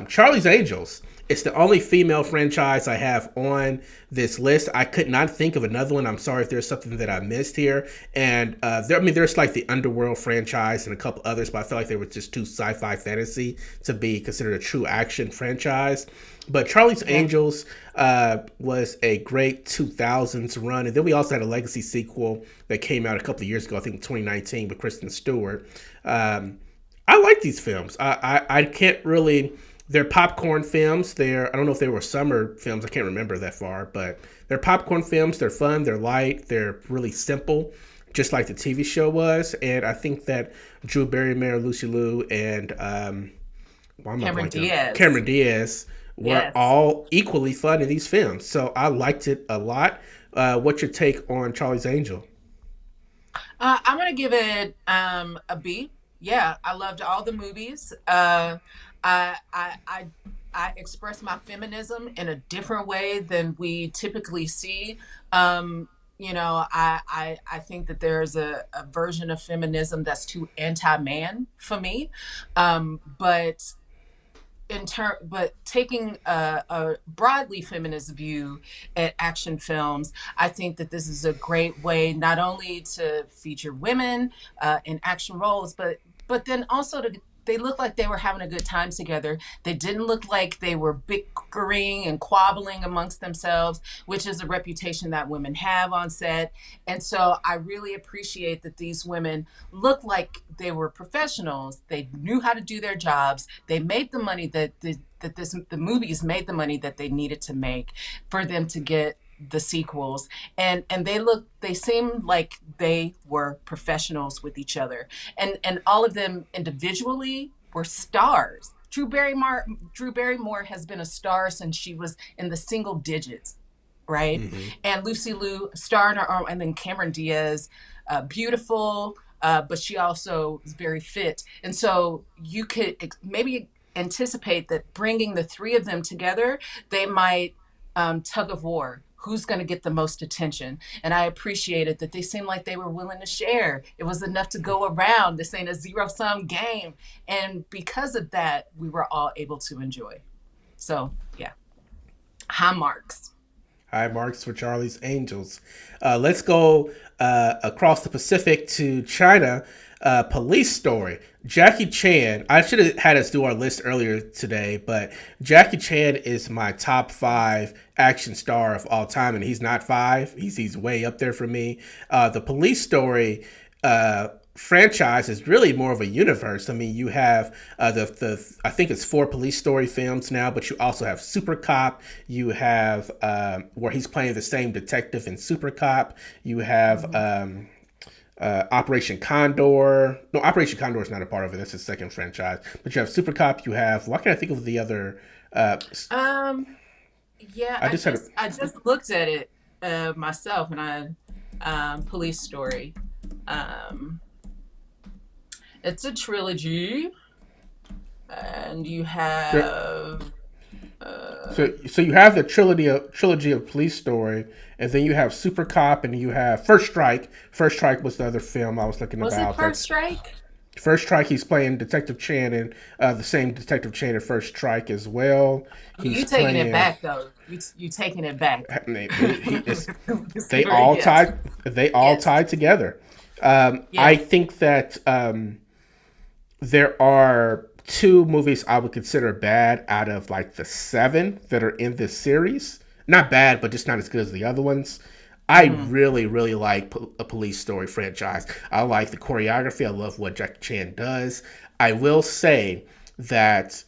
Charlie's Angels. It's the only female franchise I have on this list. I could not think of another one. I'm sorry if there's something that I missed here. And there's like the Underworld franchise and a couple others, but I felt like they were just too sci-fi fantasy to be considered a true action franchise. But Charlie's Yeah. Angels was a great 2000s run. And then we also had a legacy sequel that came out a couple of years ago, I think 2019, with Kristen Stewart. I like these films. I can't really. They're popcorn films. I don't know if they were summer films. I can't remember that far, but they're popcorn films. They're fun. They're light. They're really simple, just like the TV show was. And I think that Drew Barrymore, Lucy Liu, and why am I Cameron blanking? Diaz. Cameron Diaz were Yes. all equally fun in these films. So I liked it a lot. What's your take on Charlie's Angel? I'm gonna give it a B. Yeah, I loved all the movies. I I I I express my feminism in a different way than we typically see. I think that there's a version of feminism that's too anti-man for me. But but taking a broadly feminist view at action films, I think that this is a great way not only to feature women in action roles, but then also they looked like they were having a good time together. They didn't look like they were bickering and quabbling amongst themselves, which is a reputation that women have on set. And so I really appreciate that these women looked like they were professionals. They knew how to do their jobs. They made the money the movies made the money that they needed to make for them to get the sequels, and they seemed like they were professionals with each other, and all of them individually were stars. Drew Barrymore has been a star since she was in the single digits, right? Mm-hmm. And Lucy Liu, star in her own, and then Cameron Diaz, beautiful, but she also is very fit. And so you could maybe anticipate that bringing the three of them together, they might tug of war. Who's going to get the most attention? And I appreciated that they seemed like they were willing to share. It was enough to go around. This ain't a zero-sum game. And because of that, we were all able to enjoy. So, yeah. High marks. High marks for Charlie's Angels. Let's go across the Pacific to China. Police Story. Jackie Chan. I should have had us do our list earlier today, but Jackie Chan is my top 5 action star of all time, and he's not 5. He's way up there for me. The Police Story franchise is really more of a universe. I mean, you have the I think it's 4 Police Story films now, but you also have Super Cop. You have where he's playing the same detective in Super Cop. You have Operation Condor. No, Operation Condor is not a part of it. That's his second franchise. But you have Super Cop. You have, why can't I think of the other? Yeah, I just looked at it myself, and Police Story. It's a trilogy, and you have. So you have the trilogy of Police Story, and then you have Super Cop, and you have First Strike. First Strike was the other film I was looking Was about. it First Strike? First Strike, he's playing Detective Chan, and the same Detective Chan in First Strike as well. You taking it back though. You taking it back. They all tied. They all tied together. I think that there are 2 movies I would consider bad out of like the 7 that are in this series. Not bad, but just not as good as the other ones. I really, really like a Police Story franchise. I like the choreography. I love what Jackie Chan does. I will say that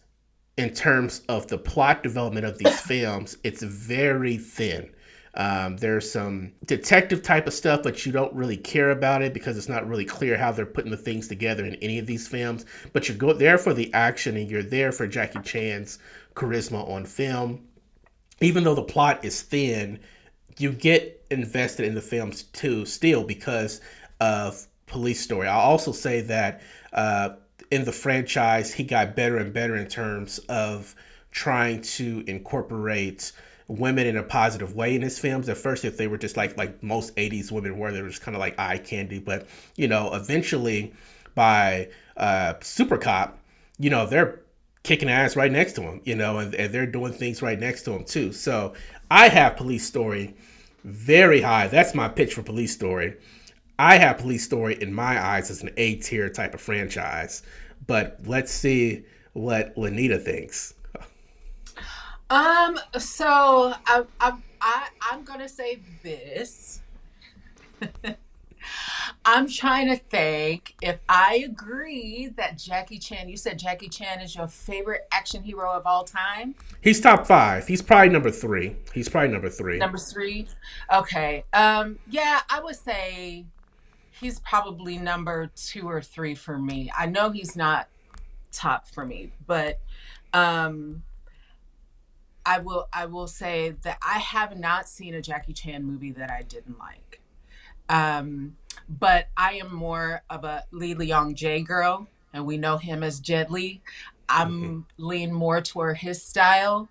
in terms of the plot development of these films, it's very thin. There's some detective type of stuff, but you don't really care about it because it's not really clear how they're putting the things together in any of these films. But you're there for the action, and you're there for Jackie Chan's charisma on film. Even though the plot is thin, you get invested in the films too, still because of Police Story. I'll also say that in the franchise, he got better and better in terms of trying to incorporate women in a positive way in his films. At first, if they were just like most 80s women were, they were just kind of like eye candy. But, eventually by Super Cop, they're kicking ass right next to him, and they're doing things right next to him too. So I have Police Story very high. That's my pitch for Police Story. I have Police Story in my eyes as an A-tier type of franchise. But let's see what Lanita thinks. So I'm gonna say this. I'm trying to think if I agree that Jackie Chan. You said Jackie Chan is your favorite action hero of all time. He's top 5. He's probably number 3. Number 3. Okay. Yeah, I would say he's probably number 2 or 3 for me. I know he's not top for me, but I will say that I have not seen a Jackie Chan movie that I didn't like. But I am more of a Lee Leong Jae girl, and we know him as Jet Li. I'm lean more toward his style,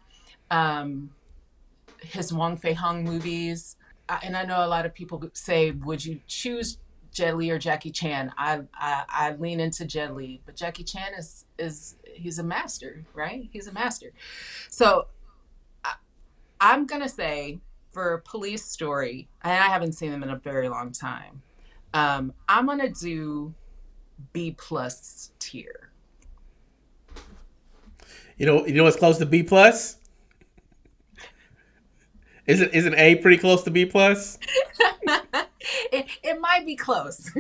his Wong Fei Hung movies. And I know a lot of people say, would you choose Jet Li or Jackie Chan? I lean into Jet Li, but Jackie Chan is he's a master, right? He's a master. So I'm going to say for Police Story, and I haven't seen them in a very long time, I'm going to do B+ tier. You know what's close to B plus? Isn't A pretty close to B plus? It might be close.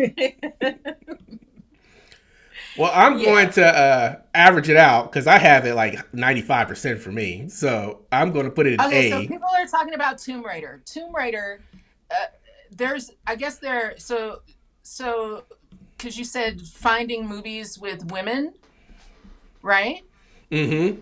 Well, I'm going Yeah. to average it out because I have it like 95% for me. So I'm going to put it in Okay, so A. people are talking about Tomb Raider. Tomb Raider, there's, I guess there, so, because you said finding movies with women, right? Mm-hmm.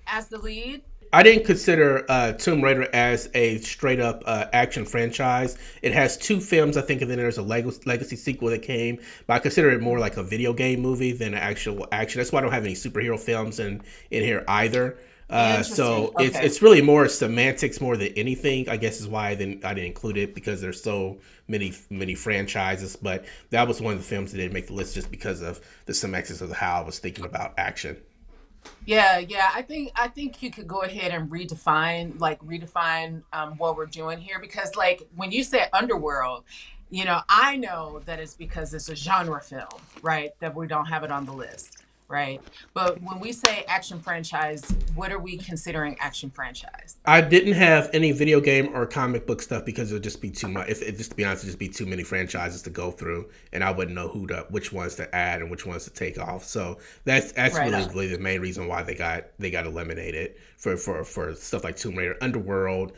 As the lead. I didn't consider Tomb Raider as a straight up action franchise. It has two films, I think, and then there's a legacy sequel that came. But I consider it more like a video game movie than an actual action. That's why I don't have any superhero films in here either. Interesting. So Okay. it's really more semantics more than anything. I guess is why I didn't include it because there's so many franchises. But that was one of the films that didn't make the list just because of the semantics of how I was thinking about action. Yeah, yeah. I think you could go ahead and redefine what we're doing here, because like when you say underworld, I know that it's because it's a genre film, right? That we don't have it on the list, right? But when we say action franchise, what are we considering action franchise? I didn't have any video game or comic book stuff because it would just be too much. If it, just to be honest, it'd just be too many franchises to go through, and I wouldn't know which ones to add and which ones to take off. So that's Right really, on. really the main reason why they got eliminated for stuff like Tomb Raider, Underworld,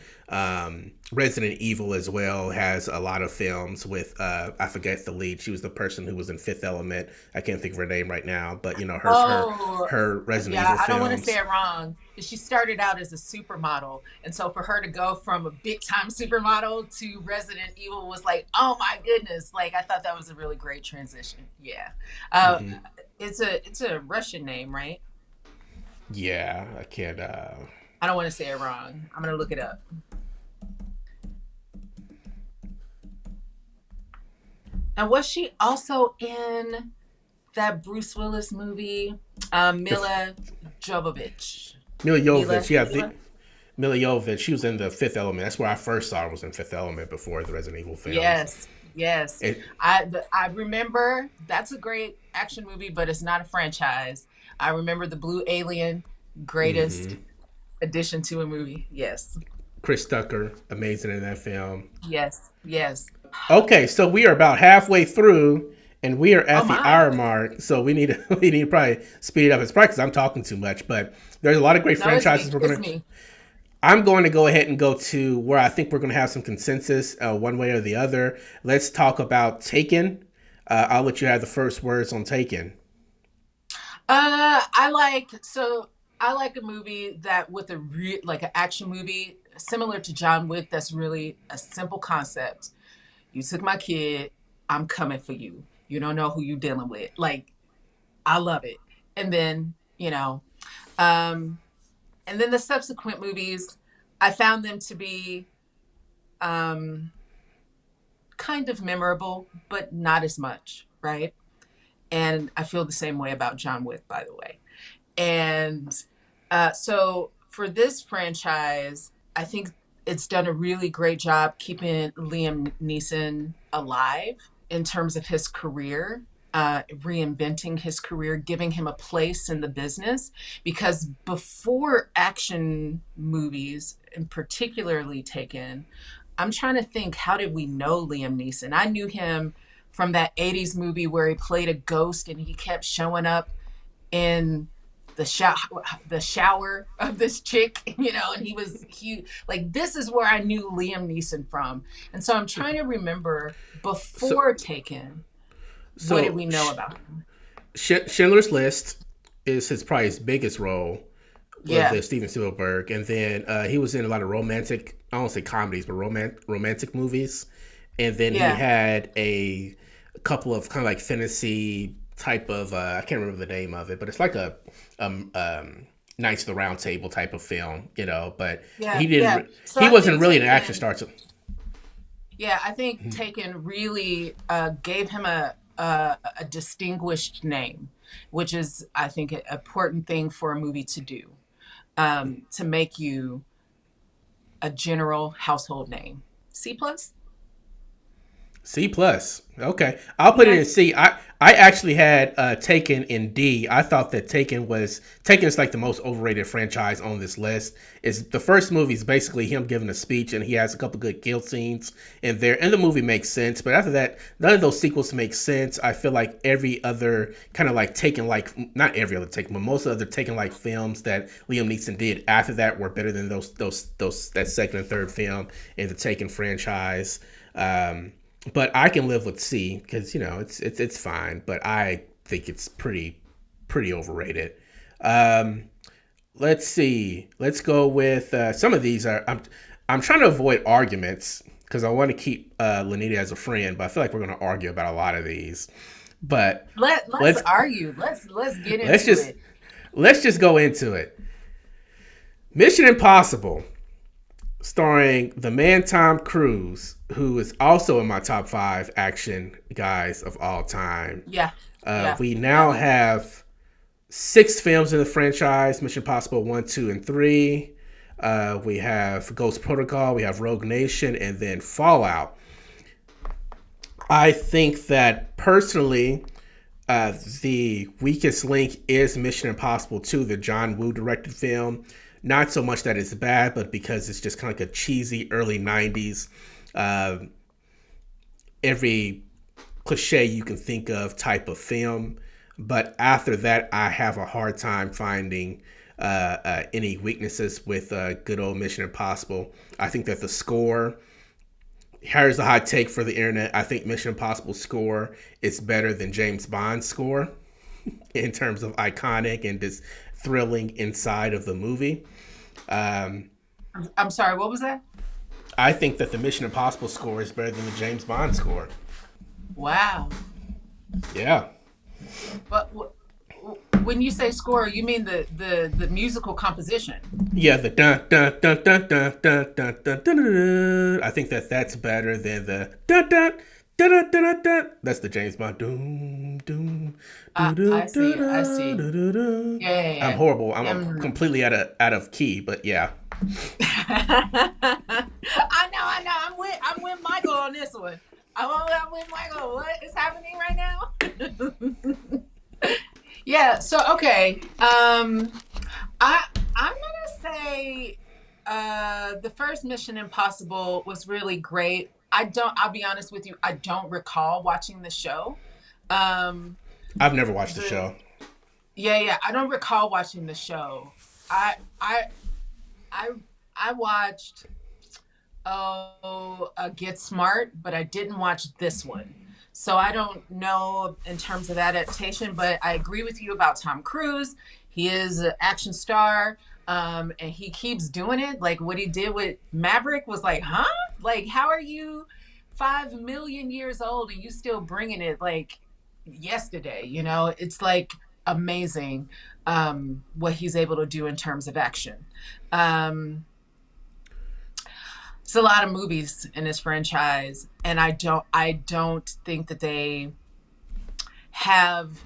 Resident Evil as well has a lot of films with I forget the lead. She was the person who was in Fifth Element. I can't think of her name right now, but Oh, her Resident yeah, Evil I don't want to say films. it wrong. She started out as a supermodel. And so for her to go from a big time supermodel to Resident Evil was like, oh my goodness. Like I thought that was a really great transition. Yeah. Uh, Hmm. it's a Russian name, right? Yeah, I can't. I don't want to say it wrong. I'm gonna look it up. And was she also in that Bruce Willis movie? The Mila Jovovich. Mila Mila Jovovich, yeah, Mila. Mila Jovovich. She was in the Fifth Element. That's where I first saw her was in Fifth Element before the Resident Evil films. Yes, yes. It, I remember that's a great action movie, but it's not a franchise. I remember the Blue Alien, greatest hmm addition to a movie. Yes, Chris Tucker, amazing in that film. yes, yes. Okay, so we are about halfway through, and we are Oh at the my. hour mark. So we need to we need to probably speed it up. It's probably because I'm talking too much, but there's a lot of great No, it's franchises me. we're It's gonna. me. I'm going to go ahead and go to where I think we're going to have some consensus, one way or the other. Let's talk about Taken. I'll let you have the first words on Taken. I like a movie that with like an action movie similar to John Wick. That's really a simple concept. You took my kid. I'm coming for you. You don't know who you're dealing with. Like I love it. And then um, and then the subsequent movies, I found them to be um, kind of memorable, but not as much, right? And I feel the same way about John Wick, by the way. And so for this franchise, I think it's done a really great job keeping Liam Neeson alive in terms of his career, reinventing his career, giving him a place in the business. Because before action movies, and particularly Taken, I'm trying to think, how did we know Liam Neeson? I knew him from that 80s movie where he played a ghost and he kept showing up in the shower of this chick, and he like, this is where I knew Liam Neeson from. And so I'm trying to remember So, before Taken, what did so we know about him? Schindler's List is probably his biggest role with Yeah, Steven Spielberg, and then he was in a lot of romantic, I don't say comedies, but romantic movies, and then he yeah, had a couple of kind of like fantasy type of I can't remember the name of it, but it's like a Knights of the Round Table type of film, But yeah, yeah. So he I wasn't think really an action Taken, star. So, yeah, I think Taken really gave him a distinguished name, which is, I think, an important thing for a movie to do, to make you a general household name. C plus? C plus. Okay, I'll put it Yeah. in C. I actually had Taken in D. I thought that Taken is like the most overrated franchise on this list. Is the first movie is basically him giving a speech, and he has a couple good kill scenes in there, and the movie makes sense. But after that, none of those sequels make sense. I feel like every other kind of like Taken, like not every other Taken, but most of the Taken like films that Liam Neeson did after that were better than those that second and third film in the Taken franchise. But I can live with C because it's fine. But I think it's pretty overrated. Um, let's see. Let's go with some of these are. I'm trying to avoid arguments because I want to keep Lanita as a friend, but I feel like we're going to argue about a lot of these. But Let's let's argue. Let's get let's into just it. let's just go into it. Mission Impossible, starring the man Tom Cruise, who is also in my top 5 action guys of all time. Yeah. Yeah. We now have 6 films in the franchise: Mission Impossible 1, 2, and 3. We have Ghost Protocol, we have Rogue Nation, and then Fallout. I think that personally, the weakest link is Mission Impossible 2, the John Woo directed film. Not so much that it's bad, but because it's just kind of like a cheesy early 90s, every cliche you can think of type of film. But after that, I have a hard time finding any weaknesses with good old Mission Impossible. I think that the score, here's the hot take for the internet, I think Mission Impossible score is better than James Bond's score in terms of iconic and just thrilling inside of the movie. I'm sorry. What was that? I think that the Mission Impossible score is better than the James Bond score. Wow. Yeah. But when you say score, you mean the musical composition? Yeah, the dun dun dun dun dun dun dun dun dun dun. I think that that's better than the dun dun dun dun dun dun. That's the James Bond. Doom doom. I see. I see. Yeah, yeah, I'm yeah. horrible. I'm completely out of key, but yeah. I know. I'm with Michael on this one. I'm with Michael. What is happening right now? Yeah. So okay. I'm gonna say the first Mission Impossible was really great. I'll be honest with you, I don't recall watching the show. I've never watched the show. Yeah, I don't recall watching the show. I I I watched Get Smart, but I didn't watch this one. So I don't know in terms of adaptation, but I agree with you about Tom Cruise. He is an action star. And he keeps doing it. Like what he did with Maverick was like, huh? Like, how are you 5 million years old and you still bringing it like yesterday? It's like amazing what he's able to do in terms of action. It's a lot of movies in this franchise, and I don't think that they have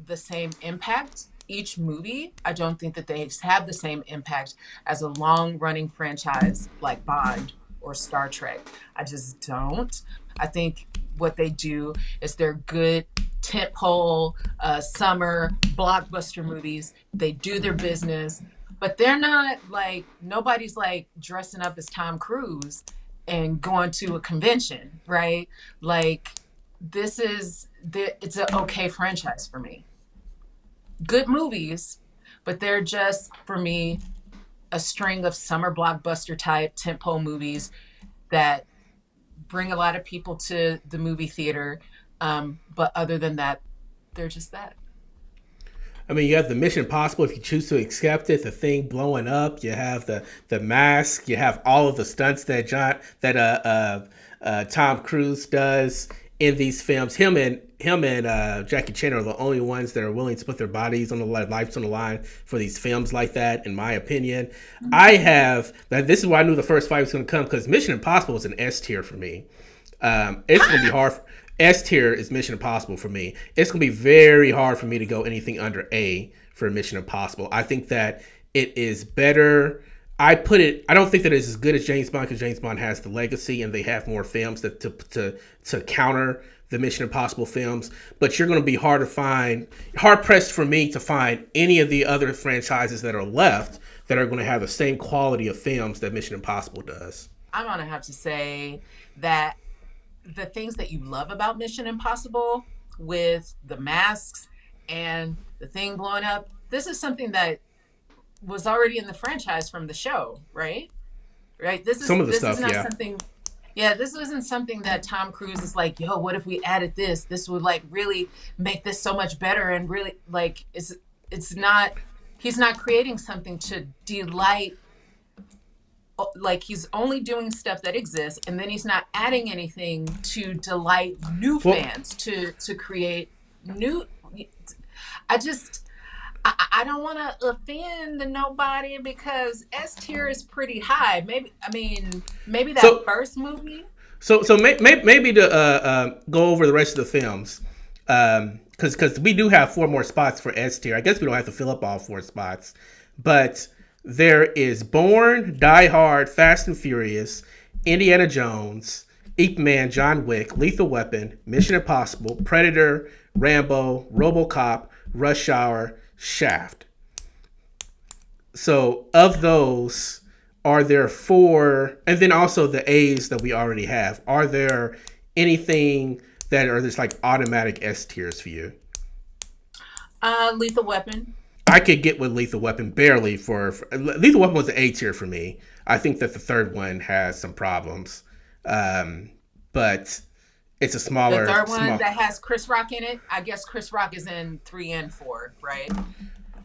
the same impact. Each movie, I don't think that they have the same impact as a long-running franchise like Bond or Star Trek. I just don't. I think what they do is they're good tentpole summer blockbuster movies. They do their business, but they're not like, nobody's like dressing up as Tom Cruise and going to a convention, right? Like it's an okay franchise for me. Good movies, but they're just, for me, a string of summer blockbuster type tentpole movies that bring a lot of people to the movie theater. But other than that, they're just that. I mean, you have the Mission Impossible if you choose to accept it, the thing blowing up. You have the mask. You have all of the stunts that Tom Cruise does in these films. Him and Jackie Chan are the only ones that are willing to put their bodies on the line, lives on the line for these films like that, in my opinion. This is why I knew the first fight was going to come, because Mission Impossible is an S tier for me. It's going to be hard. S tier is Mission Impossible for me. It's going to be very hard for me to go anything under A for Mission Impossible. I think that it is better. I don't think that it's as good as James Bond because James Bond has the legacy and they have more films to counter the Mission Impossible films. But you're going to be hard pressed for me to find any of the other franchises that are left that are going to have the same quality of films that Mission Impossible does. I'm gonna have to say that the things that you love about Mission Impossible, with the masks and the thing blowing up, this is something that was already in the franchise from the show, right? Right. Some of the This stuff, is not yeah. something. Yeah, this isn't something that Tom Cruise is like, yo, what if we added this? This would like really make this so much better, and really like it's not. He's not creating something to delight. Like, he's only doing stuff that exists, and then he's not adding anything to delight new Well, fans, to create new. I just I don't want to offend nobody because S tier is pretty high. Maybe, I mean, maybe that so first movie. maybe to go over the rest of the films, because we do have 4 more spots for S tier. I guess we don't have to fill up all 4 spots, but there is Bourne, Die Hard, Fast and Furious, Indiana Jones, Ip Man, John Wick, Lethal Weapon, Mission Impossible, Predator, Rambo, RoboCop, Rush Hour, Shaft. So of those, are there 4, and then also the A's that we already have? Are there anything that are just like automatic S tiers for you? Lethal Weapon. I could get with Lethal Weapon barely for Lethal Weapon was an A tier for me. I think that the third one has some problems, but it's a The third one small. that has Chris Rock in it. I guess Chris Rock is in 3 and 4, right?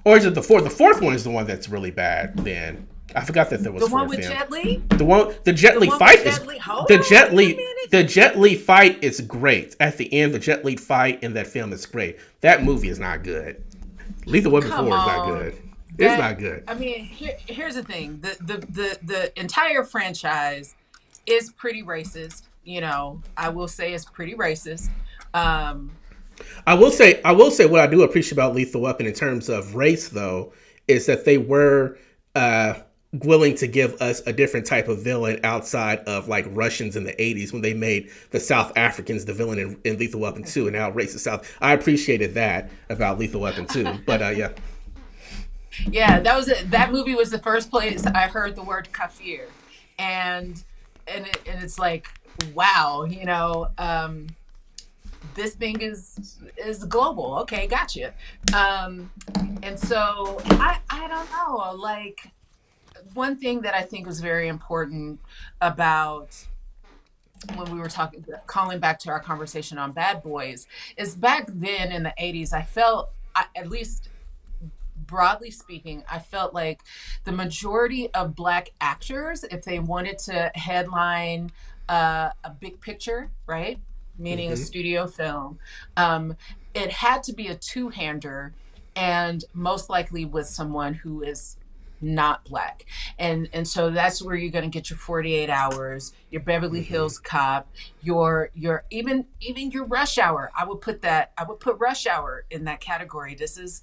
Or is it the fourth? The fourth one is the one that's really bad. Then I forgot that there was The one 4 with films. Jet Li. The Jet The Li one fight with is Jet Li. Hold the on, Jet wait a Li minute. the Jet Li fight is great. At the end, the Jet Li fight in that film is great. That movie is not good. Lethal Weapon Come 4 is not on. good. It's That not good. I mean, here's the thing. The entire franchise is pretty racist. You know, I will say it's pretty racist. Um, I will say what I do appreciate about Lethal Weapon in terms of race, though, is that they were uh, willing to give us a different type of villain outside of like Russians in the 80s when they made the South Africans the villain in Lethal Weapon 2 and now racist South. I appreciated that about Lethal Weapon 2. But yeah. yeah, that was it. That movie was the first place I heard the word kafir, and and it's like, wow, this thing is global. Okay, gotcha. Um, and so I don't know. Like, one thing that I think was very important about when we were talking, calling back to our conversation on Bad Boys, is back then in the 80s, I felt, at least broadly speaking, I felt like the majority of Black actors, if they wanted to headline a big picture, right? Meaning a Hmm. studio film, um, it had to be a two-hander, and most likely with someone who is not Black. And so that's where you're going to get your 48 hours, your Beverly Hmm. Hills Cop, your even your Rush Hour. I would put Rush Hour in that category. This is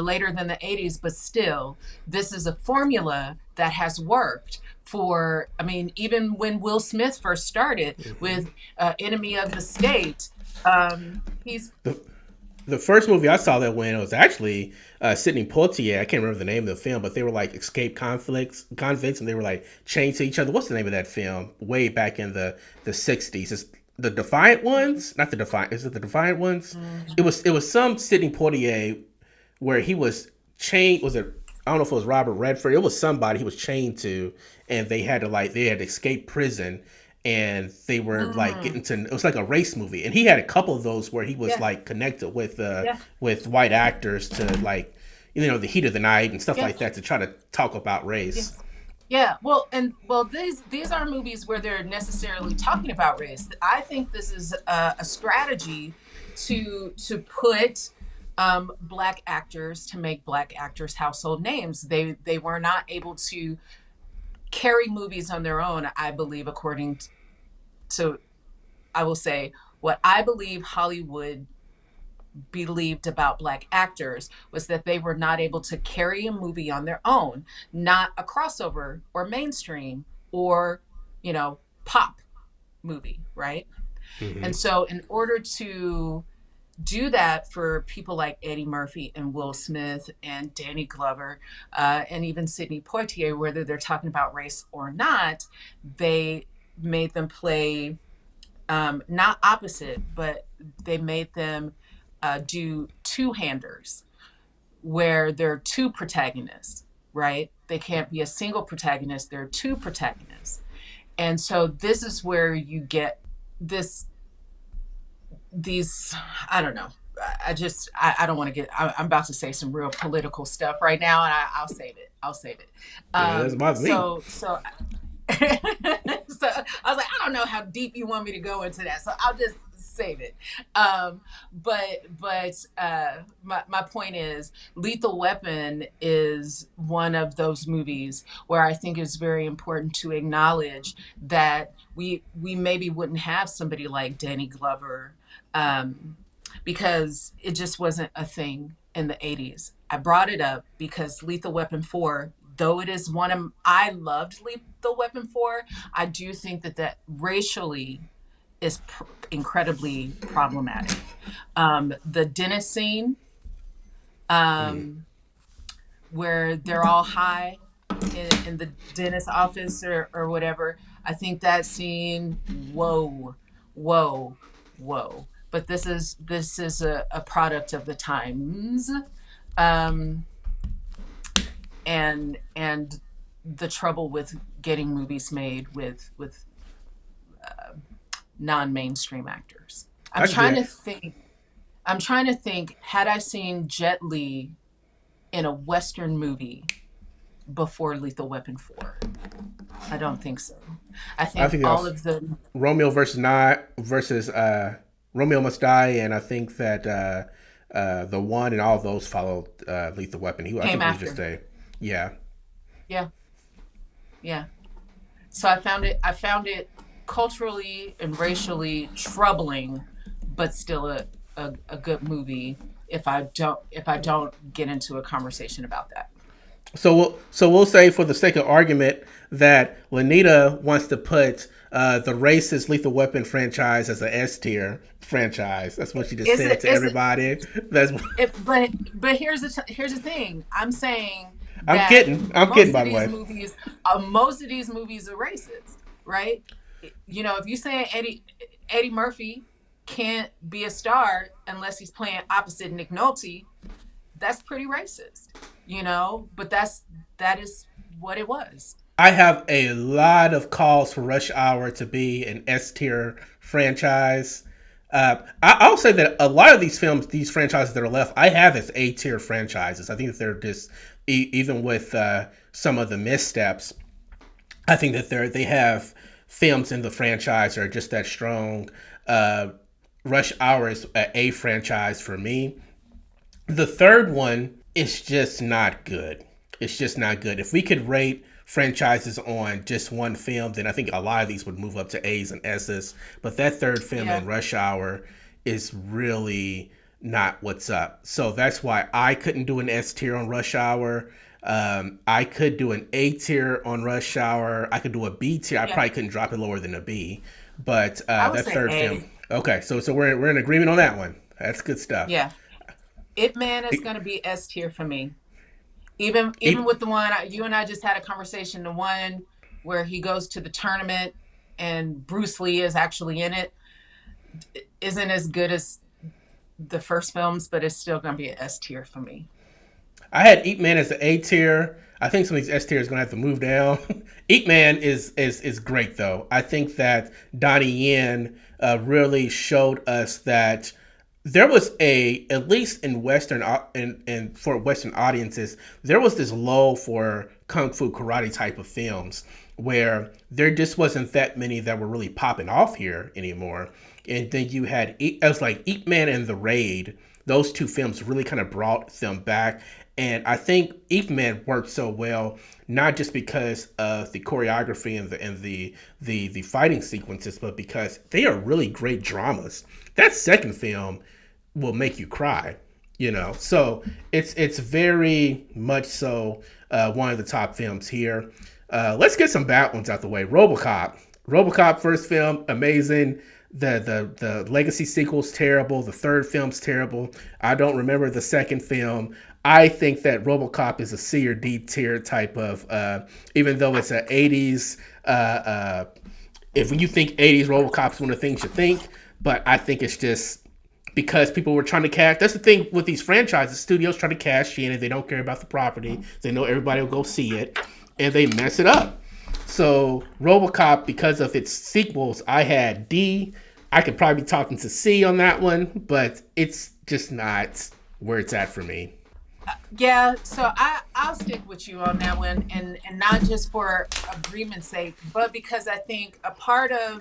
later than the 80s, but still, this is a formula that has worked for, I mean, even when Will Smith first started Hmm. with Enemy of the State, he's The, the first movie I saw that went was actually Sidney Poitier. I can't remember the name of the film, but they were like escape convicts, and they were like chained to each other. What's the name of that film? Way back in the 60s. It's the Defiant Ones, not the Defiant. Is it the Defiant Ones? It was some Sidney Poitier where he was chained. Was it? I don't know if it was Robert Redford. It was somebody he was chained to, and they had to escape prison, and they were like mm, getting to. It was like a race movie, and he had a couple of those where he was yeah, like connected yeah, with white actors to like the heat of the night and stuff yeah. like that to try to talk about race. Yes. Yeah, well, these are movies where they're necessarily talking about race. I think this is a strategy to put Black actors, to make Black actors household names. They were not able to carry movies on their own. I believe, according to, I will say, what I believe Hollywood believed about Black actors was that they were not able to carry a movie on their own, not a crossover or mainstream or, pop movie, right? Mm-hmm. And so, in order to do that for people like Eddie Murphy and Will Smith and Danny Glover, and even Sidney Poitier, whether they're talking about race or not, they made them play not opposite, but they made them do two-handers where there are two protagonists, right? They can't be a single protagonist, there are two protagonists. And so this is where you get these, I don't know. I don't want to get, I'm about to say some real political stuff right now, and I'll save it. Yeah, that's about me. So so I was like, I don't know how deep you want me to go into that, so I'll just save it. My point is, Lethal Weapon is one of those movies where I think it's very important to acknowledge that we maybe wouldn't have somebody like Danny Glover, because it just wasn't a thing in the 80s. I brought it up because Lethal Weapon 4, though it is I loved Lethal Weapon 4, I do think that racially is incredibly problematic. The dentist scene, where they're all high in the dentist office or whatever, I think that scene, whoa. But this is a product of the times, and the trouble with getting movies made with non-mainstream actors. I'm trying to think. Had I seen Jet Li in a Western movie before Lethal Weapon 4? I don't think so. I think all of the Romeo versus Romeo Must Die, and I think that the One and all of those followed Lethal Weapon. I think after. He was just yeah. So I found it culturally and racially troubling, but still a good movie if I don't get into a conversation about that. So we'll say, for the sake of argument, that Lanita wants to put the racist Lethal Weapon franchise as an S tier franchise. That's what she just said to everybody. But here's the thing. I'm saying I'm kidding. By the way, most of these movies are racist, right? If you say Eddie Murphy can't be a star unless he's playing opposite Nick Nolte, that's pretty racist, but that is what it was. I have a lot of calls for Rush Hour to be an S tier franchise. I'll say that a lot of these franchises that are left, I have as A tier franchises. I think that they're just, even with some of the missteps, I think that they have films in the franchise that are just that strong. Rush Hour is an A franchise for me. The third one is just not good. It's just not good. If we could rate franchises on just one film, then I think a lot of these would move up to A's and S's. But that third film in Rush Hour is really not what's up. So that's why I couldn't do an S tier on Rush Hour. I could do an A tier on Rush Hour. I could do a B tier. I probably couldn't drop it lower than a B. But that third film. Okay, so we're in agreement on that one. That's good stuff. Yeah. Ip Man is going to be S tier for me. Even with the one, you and I just had a conversation, the one where he goes to the tournament and Bruce Lee is actually in it, isn't as good as the first films, but it's still going to be an S tier for me. I had Ip Man as the A tier. I think some of these S tiers are going to have to move down. Ip Man is great, though. I think that Donnie Yen really showed us that there was at least in Western and for Western audiences, there was this lull for kung fu karate type of films where there just wasn't that many that were really popping off here anymore. And then you had, it was like Ip Man and The Raid. Those two films really kind of brought them back. And I think Ip Man worked so well, not just because of the choreography and the fighting sequences, but because they are really great dramas. That second film will make you cry. So it's very much so one of the top films here. Let's get some bad ones out the way. RoboCop first film, amazing. The legacy sequel's terrible. The third film's terrible. I don't remember the second film. I think that RoboCop is a C or D tier type of, even though it's an 80s, if you think 80s RoboCop's one of the things you think, but I think it's just because people were trying to cash. That's the thing with these franchises. Studios try to cash in and they don't care about the property. They know everybody will go see it and they mess it up. So RoboCop, because of its sequels, I had D. I could probably be talking to C on that one, but it's just not where it's at for me. Yeah, so I'll stick with you on that one, and not just for agreement's sake, but because I think a part of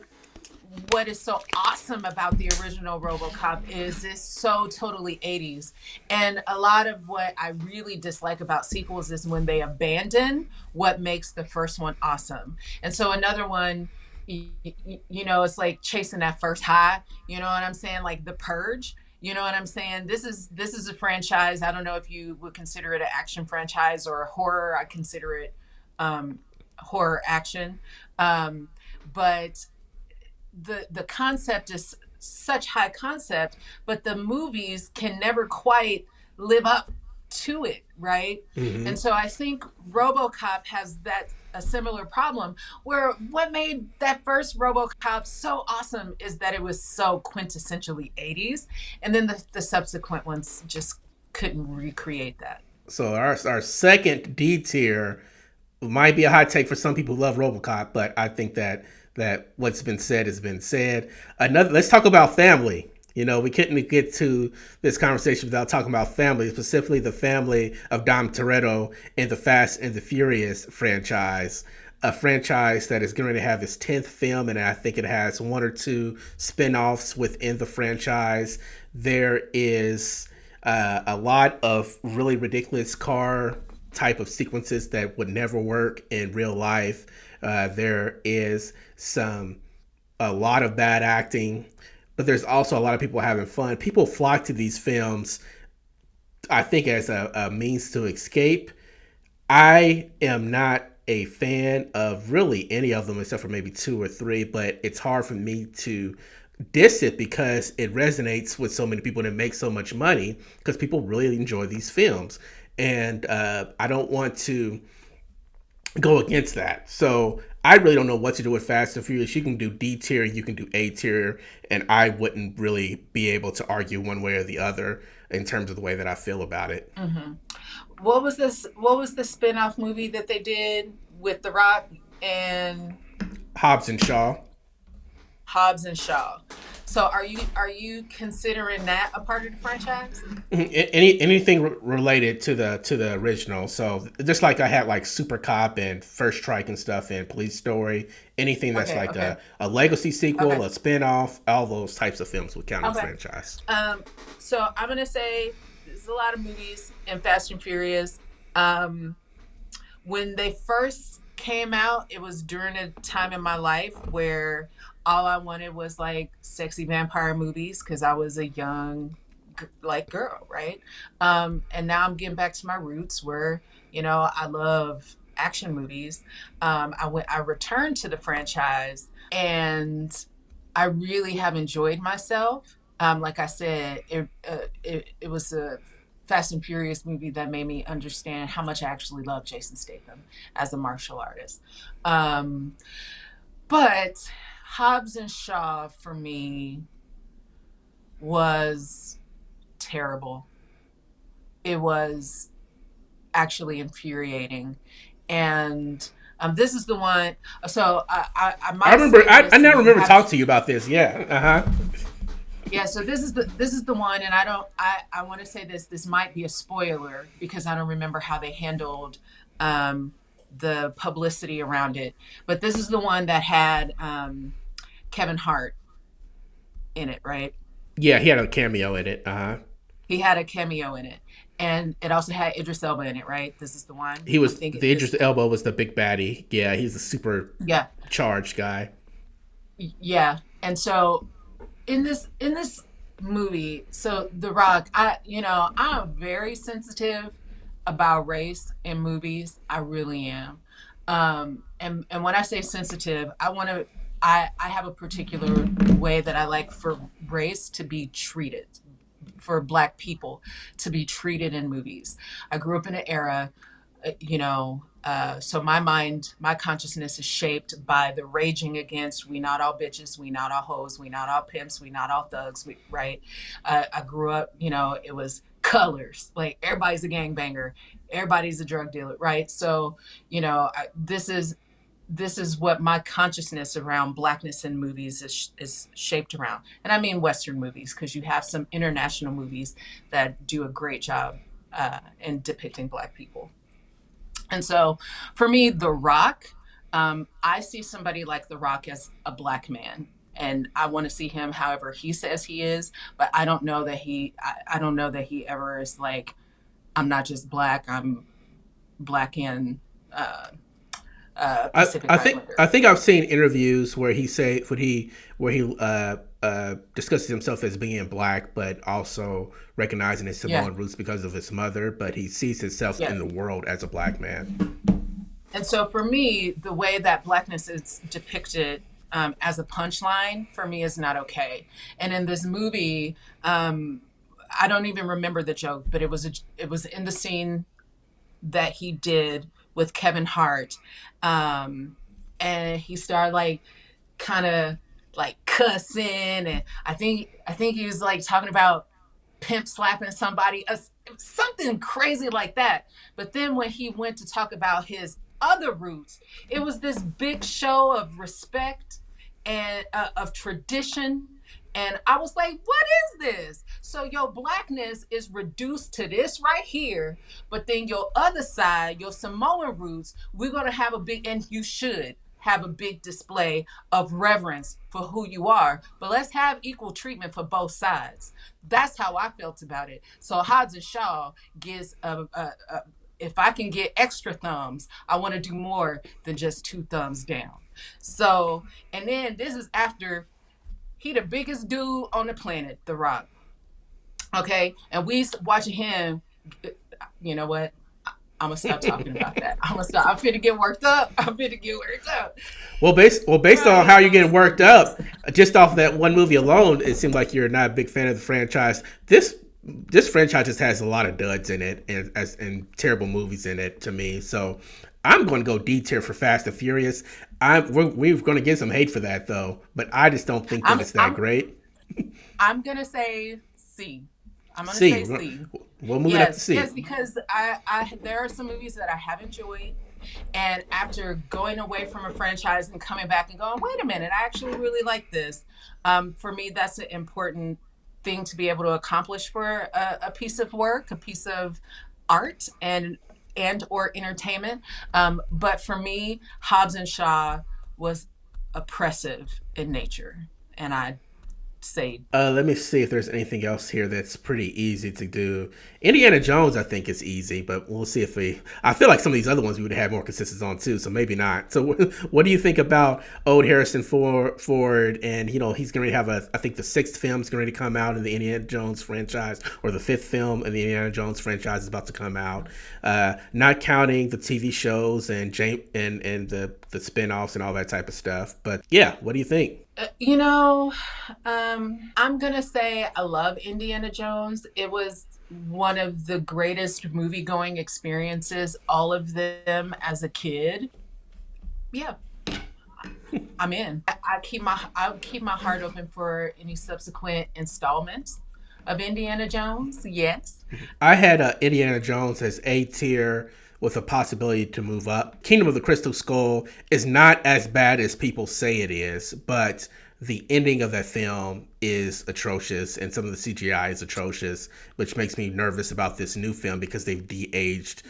what is so awesome about the original RoboCop is it's so totally 80s. And a lot of what I really dislike about sequels is when they abandon what makes the first one awesome. And so another one, it's like chasing that first high, you know what I'm saying? Like The Purge. You know what I'm saying? This is a franchise. I don't know if you would consider it an action franchise or a horror. I consider it horror action. But the concept is such high concept, but the movies can never quite live up to it, right? Mm-hmm. And so I think RoboCop has a similar problem, where what made that first RoboCop so awesome is that it was so quintessentially 80s, and then the subsequent ones just couldn't recreate that. So our second D tier might be a hot take for some people who love RoboCop, but I think that what's been said has been said. Let's talk about family. We couldn't get to this conversation without talking about family, specifically the family of Dom Toretto in the Fast and the Furious franchise, a franchise that is going to have its 10th film, and I think it has one or two spin-offs within the franchise. There is a lot of really ridiculous car type of sequences that would never work in real life. There is a lot of bad acting, but there's also a lot of people having fun. People flock to these films, I think, as a means to escape. I am not a fan of really any of them except for maybe 2 or 3, but it's hard for me to diss it because it resonates with so many people and it makes so much money because people really enjoy these films. And I don't want to go against that. So I really don't know what to do with Fast and Furious. You can do D tier, you can do A tier, and I wouldn't really be able to argue one way or the other in terms of the way that I feel about it. Mm-hmm. What was the spin-off movie that they did with The Rock and Hobbs and Shaw? So are you considering that a part of the franchise? Anything related to the original. So just like I had like Super Cop and First Strike and stuff and Police Story, anything that's a legacy sequel, a spinoff, all those types of films would count as franchise. So I'm gonna say there's a lot of movies in Fast and Furious. When they first came out, it was during a time in my life where all I wanted was like sexy vampire movies because I was a young girl, right? And now I'm getting back to my roots where, I love action movies. I returned to the franchise and I really have enjoyed myself. Like I said, it was a Fast and Furious movie that made me understand how much I actually love Jason Statham as a martial artist. But Hobbs and Shaw for me was terrible. It was actually infuriating, and this is the one. So I remember. I never remember talking to you about this. Yeah. Yeah. So this is the one, and I want to say this. This might be a spoiler because I don't remember how they handled the publicity around it, but this is the one that had Kevin Hart in it, right? Yeah, he had a cameo in it. He had a cameo in it, and it also had Idris Elba in it, right? This is the one. He was Idris Elba was the big baddie. Yeah, he's a super charged guy. Yeah, and so in this movie. So The Rock, I'm very sensitive about race in movies. I really am. And when I say sensitive, I have a particular way that I like for race to be treated, for Black people to be treated in movies. I grew up in an era, so my consciousness is shaped by the raging against we not all bitches, we not all hoes, we not all pimps, we not all thugs, right? I grew up, it was colors, like everybody's a gangbanger, everybody's a drug dealer, right? So, this is what my consciousness around Blackness in movies is shaped around. And I mean Western movies, because you have some international movies that do a great job in depicting Black people. And so for me, The Rock, I see somebody like The Rock as a Black man. And I want to see him however he says he is, but I don't know that I don't know that he ever is like, I'm not just Black, I'm Black and Pacific Islander. I think I've seen interviews where where he discusses himself as being Black, but also recognizing his Samoan roots because of his mother. But he sees himself in the world as a Black man. And so for me, the way that Blackness is depicted as a punchline for me is not okay. And in this movie, I don't even remember the joke, but it was in the scene that he did with Kevin Hart, and he started like kind of like cussing, and I think he was like talking about pimp slapping somebody, something crazy like that. But then when he went to talk about his other roots, it was this big show of respect and of tradition. And I was like, what is this? So your Blackness is reduced to this right here, but then your other side, your Samoan roots, we're going to have and you should have a big display of reverence for who you are. But let's have equal treatment for both sides. That's how I felt about it. So Hobbs and Shaw gives if I can get extra thumbs, I want to do more than just 2 thumbs down. So, and then this is after he the biggest dude on the planet, The Rock. Okay? And we watching him, you know what? I'm gonna stop talking about that. I'm finna get worked up. Well, based on how you're getting worked up, just off that one movie alone, it seems like you're not a big fan of the franchise. This franchise just has a lot of duds in it and terrible movies in it to me. So I'm going to go D tier for Fast and Furious. We're going to get some hate for that though, but I just don't think that it's that great. I'm going to say C. I'm going to say C. We'll move it up to C. Yes, because there are some movies that I have enjoyed, and after going away from a franchise and coming back and going, wait a minute, I actually really like this. For me, that's an important thing to be able to accomplish for a piece of work, a piece of art and or entertainment. But for me, Hobbs and Shaw was oppressive in nature, and I say let me see if there's anything else here that's pretty easy to do. Indiana Jones, I think is easy, but we'll see if I feel like some of these other ones we would have more consistency on too, so maybe not. So what do you think about old Harrison Ford? And he's going to have I think the 6th film is going to come out in the Indiana Jones franchise, or the 5th film in the Indiana Jones franchise is about to come out, not counting the TV shows and the spin-offs and all that type of stuff. But yeah, what do you think? I'm gonna say I love Indiana Jones. It was one of the greatest movie-going experiences, all of them as a kid. Yeah, I'm in. I keep my heart open for any subsequent installments of Indiana Jones. Yes, I had Indiana Jones as A tier with a possibility to move up. Kingdom of the Crystal Skull is not as bad as people say it is, but the ending of that film is atrocious, and some of the CGI is atrocious, which makes me nervous about this new film because they've de-aged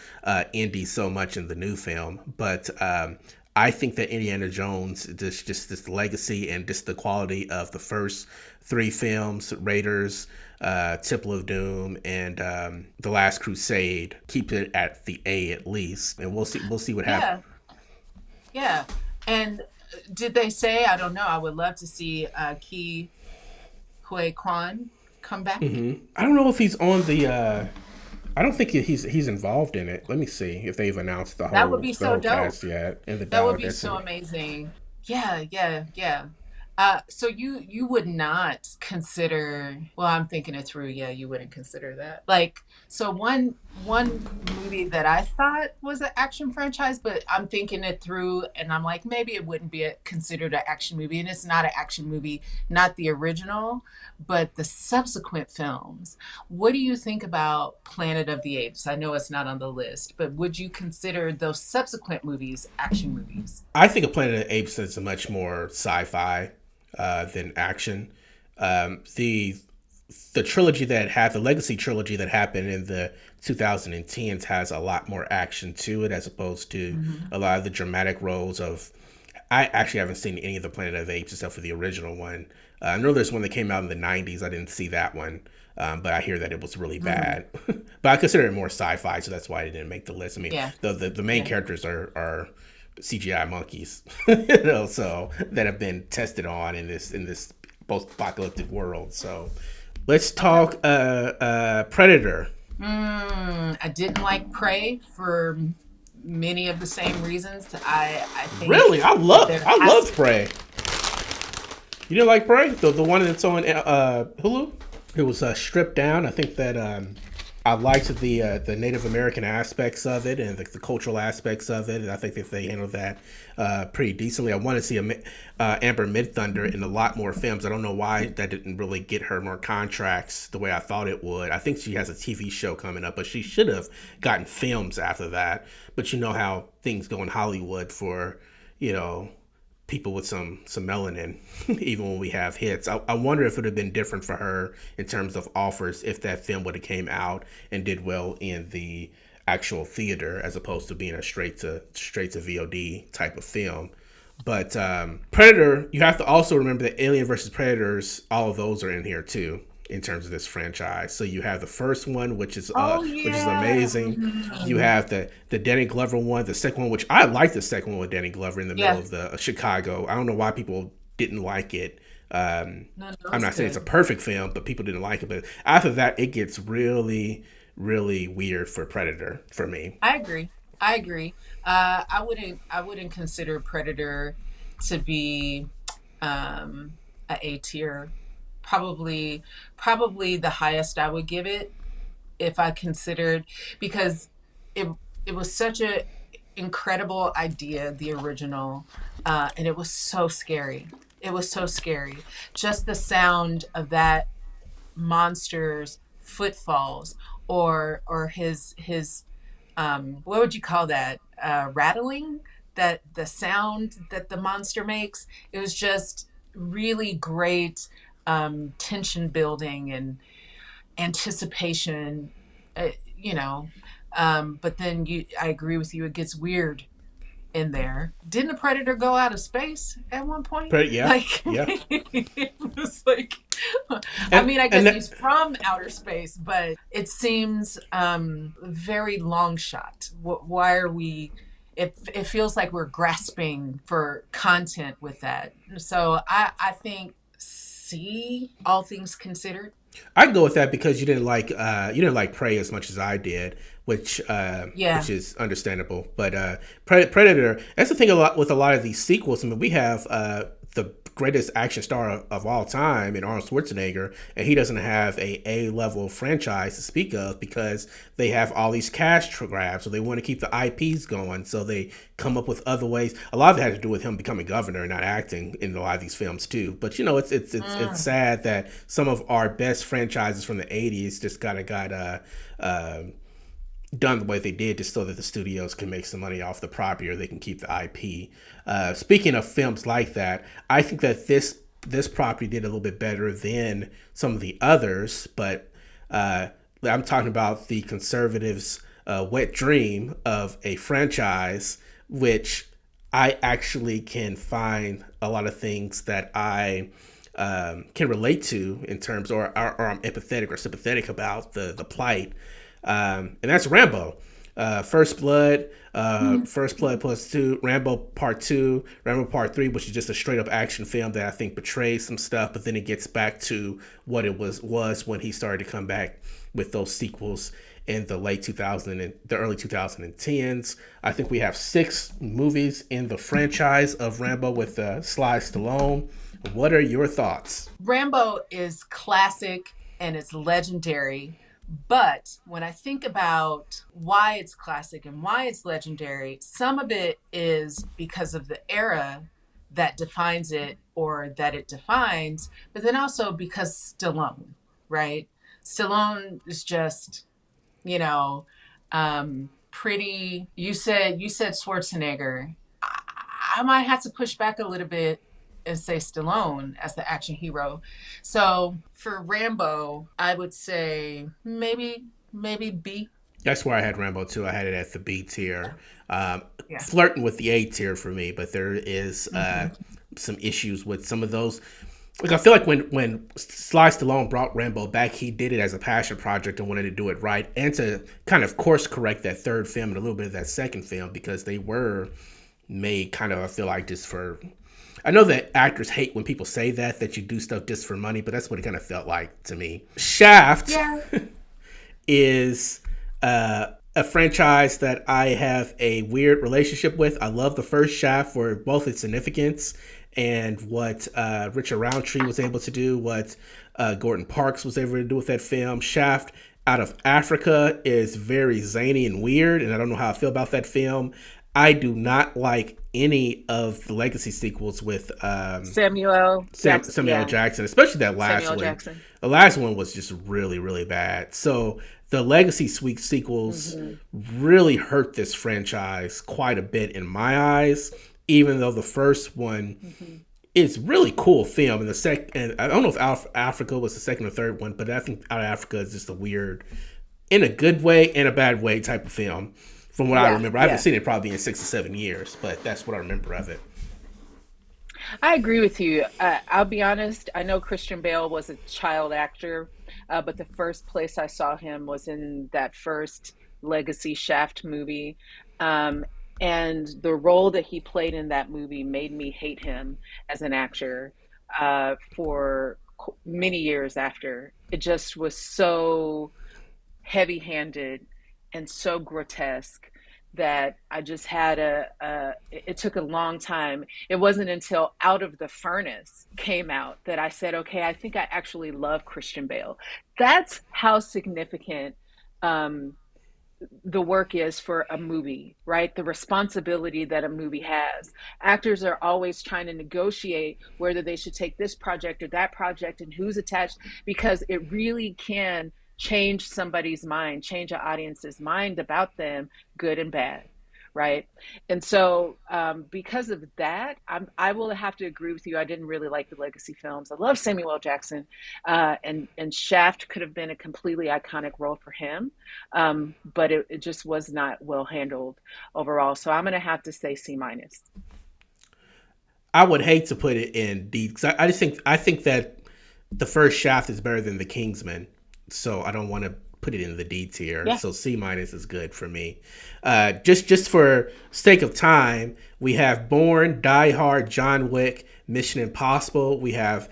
Indy so much in the new film. But I think that Indiana Jones, just this legacy and just the quality of the first 3 films, Raiders, Temple of Doom, and The Last Crusade, keep it at the A at least, and we'll see what happens. Yeah, and did they say? I don't know. I would love to see Ke Huy Quan come back? I don't know if he's on the. I don't think he's involved in it. Let me see if they've announced That would be the so whole dope. cast yet and the That would dialogue be that's in so it. amazing. Yeah, yeah, yeah. So you would not consider, well, I'm thinking it through. Yeah, you wouldn't consider that. Like, so one movie that I thought was an action franchise, but I'm thinking it through and I'm like, maybe it wouldn't be considered an action movie. And it's not an action movie, not the original, but the subsequent films. What do you think about Planet of the Apes? I know it's not on the list, but would you consider those subsequent movies action movies? I think a Planet of the Apes is a much more sci-fi than action. The trilogy that had the legacy trilogy that happened in the 2010s has a lot more action to it as opposed to Mm-hmm. a lot of the dramatic roles of. I actually haven't seen any of the Planet of the Apes except for the original one. I know there's one that came out in the 90s. I didn't see that one, but I hear that it was really Mm. bad. But I consider it more sci-fi, so that's why it didn't make the list. I mean, Yeah, the main yeah. characters are CGI monkeys, you know, so that have been tested on in this post-apocalyptic world. So let's Okay. talk Predator. I didn't like Prey for many of the same reasons. I think Really, there I has love Prey. You didn't like Prey, the one that's on Hulu? It was stripped down. I think that I liked the Native American aspects of it and the cultural aspects of it. And I think that they handled that pretty decently. I want to see Amber Midthunder in a lot more films. I don't know why that didn't really get her more contracts the way I thought it would. I think she has a TV show coming up, but she should have gotten films after that. But you know how things go in Hollywood for, you know, people with some melanin, even when we have hits. I wonder if it would have been different for her in terms of offers if that film would have came out and did well in the actual theater as opposed to being a straight to VOD type of film. But Predator, you have to also remember that Alien versus Predators, all of those are in here too in terms of this franchise. So you have the first one, Oh which is yeah. amazing. You have the Danny Glover one, the second one, which I like the second one with Danny Glover in the middle Yeah. of the Chicago. I don't know why people didn't like it. No, no, I'm it's not saying it's a good. perfect film, but people didn't like it. But after that, it gets really weird for Predator for me. I agree. I agree. I wouldn't consider Predator to be a A tier. Probably the highest I would give it if I considered, because it it was such a incredible idea, the original, and it was so scary. It was so scary. Just the sound of that monster's footfalls, or his what would you call that, rattling, that the sound that the monster makes. It was just really great, tension building and anticipation, uh, you know. But then I agree with you, it gets weird in there. Didn't a predator go out of space at one point? But yeah, Like, yeah, it was like, I and mean, I and guess he's that, from outer space, but it seems very long shot. Why are we? It feels like we're grasping for content with that. So I think C, all things considered. I can go with that because you didn't like Prey as much as I did, which Yeah. is understandable. But Predator, that's the thing a lot with a lot of these sequels. I mean, we have the greatest action star of all time in Arnold Schwarzenegger, and he doesn't have a level franchise to speak of because they have all these cash grabs, so they want to keep the IPs going. So they come up with other ways. A lot of it had to do with him becoming governor and not acting in a lot of these films too. But you know, it's Mm. sad that some of our best franchises from the '80s just kind of got done the way they did just so that the studios can make some money off the property or they can keep the IP. Speaking of films like that, I think that this property did a little bit better than some of the others, but I'm talking about the conservatives' wet dream of a franchise, which I actually can find a lot of things that I can relate to in terms, or I'm empathetic or sympathetic about the plight, and that's Rambo. First Blood, First Blood plus two, Rambo Part Two, Rambo Part Three, which is just a straight up action film that I think betrays some stuff, but then it gets back to what it was when he started to come back with those sequels in the late 2000 and the early 2010s. I think we have 6 movies in the franchise of Rambo with Sly Stallone. What are your thoughts? Rambo is classic and it's legendary. But when I think about why it's classic and why it's legendary, some of it is because of the era that defines it or that it defines, but then also because Stallone, right? Stallone is just, you know, pretty. You said Schwarzenegger. I might have to push back a little bit and say Stallone as the action hero. So for Rambo, I would say maybe B. That's where I had Rambo too. I had it at the B tier, Yeah. flirting with the A tier for me. But there is some issues with some of those. Like I feel like when Sly Stallone brought Rambo back, he did it as a passion project and wanted to do it right, and to kind of course correct that third film and a little bit of that second film because they were made kind of, I feel like, just for. I know that actors hate when people say that you do stuff just for money, but that's what it kind of felt like to me. Shaft is a franchise that I have a weird relationship with. I love the first Shaft for both its significance and what Richard Roundtree was able to do, what Gordon Parks was able to do with that film. Shaft out of Africa is very zany and weird, and I don't know how I feel about that film. I do not like any of the legacy sequels with Samuel L. Jackson, especially that last Samuel one. Jackson. The last one was just really, really bad. So the legacy sequels really hurt this franchise quite a bit in my eyes, even though the first one is really cool film. And I don't know if Africa was the second or third one, but I think Out of Africa is just a weird, in a good way and a bad way type of film. From what I remember. I haven't seen it probably in 6 or 7 years, but that's what I remember of it. I agree with you. I'll be honest. I know Christian Bale was a child actor, but the first place I saw him was in that first Legacy Shaft movie. And the role that he played in that movie made me hate him as an actor for many years after. It just was so heavy-handed and so grotesque that I just had it took a long time. It wasn't until Out of the Furnace came out that I said, okay, I think I actually love Christian Bale. That's how significant the work is for a movie, right? The responsibility that a movie has. Actors are always trying to negotiate whether they should take this project or that project and who's attached, because it really can change somebody's mind, change an audience's mind about them, good and bad, right? And so because of that, I will have to agree with you. I didn't really like the legacy films. I love Samuel L. Jackson, and Shaft could have been a completely iconic role for him, but it just was not well handled overall. So I'm going to have to say C minus. I would hate to put it in D because I think that the first Shaft is better than the Kingsmen. So I don't want to put it in the D tier. Yeah. So C minus is good for me. Just for sake of time, we have Bourne, Die Hard, John Wick, Mission Impossible. We have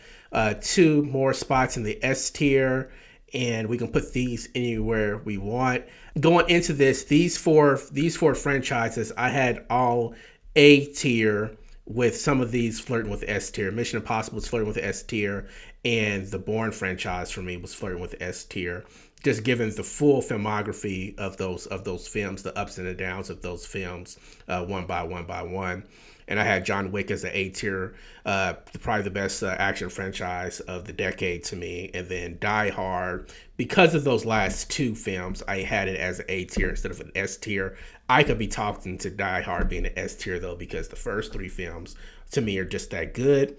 2 more spots in the S tier, and we can put these anywhere we want. Going into this, these four franchises, I had all A tier, with some of these flirting with S tier. Mission Impossible was flirting with S tier, and the Bourne franchise for me was flirting with S tier. Just given the full filmography of those films, the ups and the downs of those films, one by one. And I had John Wick as an A tier, probably the best action franchise of the decade to me. And then Die Hard, because of those last 2 films, I had it as an A tier instead of an S tier. I could be talking to Die Hard being an S tier though, because the first 3 films to me are just that good.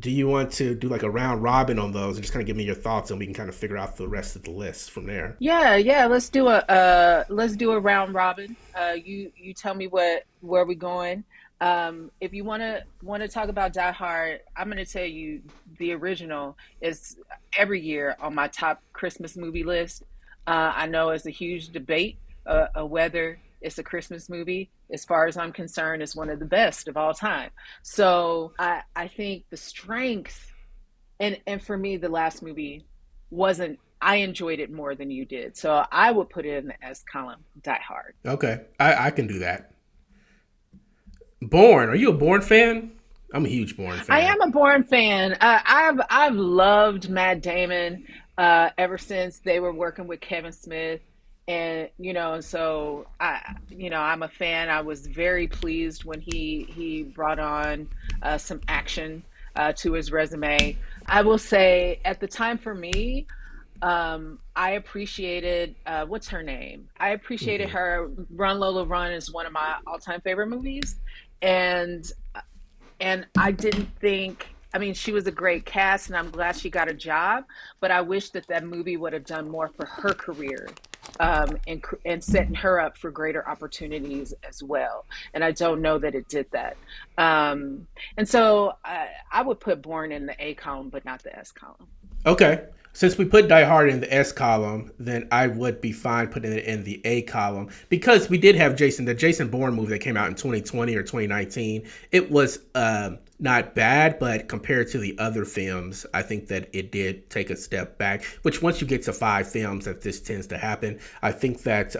Do you want to do like a round robin on those and just kind of give me your thoughts, and we can kind of figure out the rest of the list from there? Yeah. Let's do a round robin. You tell me where we going. If you wanna talk about Die Hard, I'm gonna tell you the original is every year on my top Christmas movie list. I know it's a huge debate a weather. It's a Christmas movie. As far as I'm concerned, it's one of the best of all time. So I think the strength, and for me, the last movie wasn't. I enjoyed it more than you did. So I would put it in the S column. Die Hard. Okay, I can do that. Bourne. Are you a Bourne fan? I'm a huge Bourne I fan. am a Bourne fan. I've loved Matt Damon ever since they were working with Kevin Smith, and so I'm a fan. I was very pleased when he brought on some action to his resume. I will say, at the time for me, I appreciated what's her name? I appreciated Hmm. her. Run Lola Run is one of my all-time favorite movies, and I didn't think. I mean, she was a great cast, and I'm glad she got a job. But I wish that that movie would have done more for her career, and setting her up for greater opportunities as well. And I don't know that it did that. And so I would put Born in the A column, but not the S column. Okay. Since we put Die Hard in the S column, then I would be fine putting it in the A column because we did have the Jason Bourne movie that came out in 2020 or 2019. It was not bad, but compared to the other films, I think that it did take a step back, which once you get to 5 films, that this tends to happen. I think that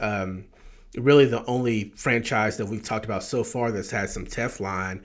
really the only franchise that we've talked about so far that's had some Teflon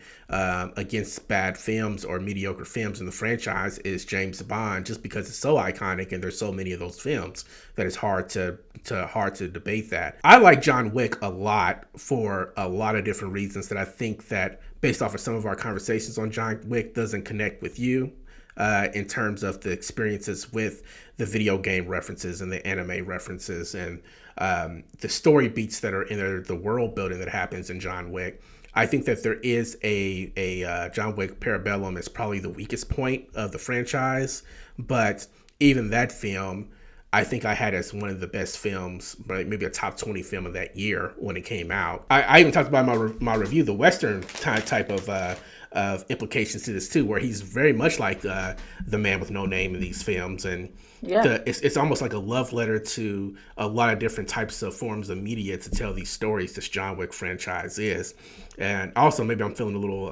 against bad films or mediocre films in the franchise is James Bond, just because it's so iconic and there's so many of those films that it's hard to debate that. I like John Wick a lot for a lot of different reasons that I think that based off of some of our conversations on John Wick doesn't connect with you. In terms of the experiences with the video game references and the anime references and the story beats that are in there, the world building that happens in John Wick. I think that there is a John Wick Parabellum is probably the weakest point of the franchise, but even that film, I think I had as one of the best films, maybe a top 20 film of that year when it came out. I even talked about my review, the Western type of implications to this too, where he's very much like the man with no name in these films, and Yeah. it's almost like a love letter to a lot of different types of forms of media to tell these stories. This John Wick franchise is, and also maybe I'm feeling a little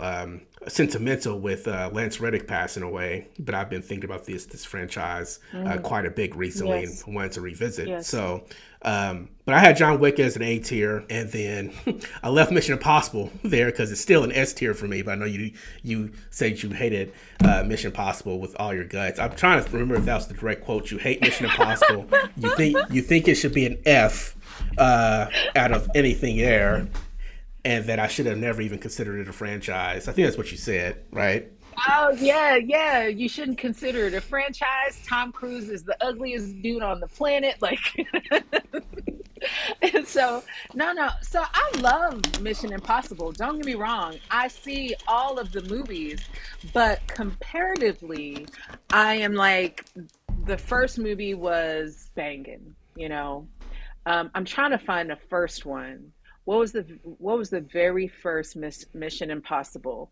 sentimental with Lance Reddick passing away, but I've been thinking about this franchise quite a bit recently Yes. and wanted to revisit. Yes. So. But I had John Wick as an A tier, and then I left Mission Impossible there because it's still an S tier for me. But I know you said you hated Mission Impossible with all your guts. I'm trying to remember if that was the direct quote. You hate Mission Impossible. You think it should be an F out of anything there, and that I should have never even considered it a franchise. I think that's what you said, right? Oh yeah, yeah. You shouldn't consider it a franchise. Tom Cruise is the ugliest dude on the planet. Like, and so no, no. So I love Mission Impossible. Don't get me wrong. I see all of the movies, but comparatively, I am like the first movie was banging. I'm trying to find the first one. What was the very first Mission Impossible?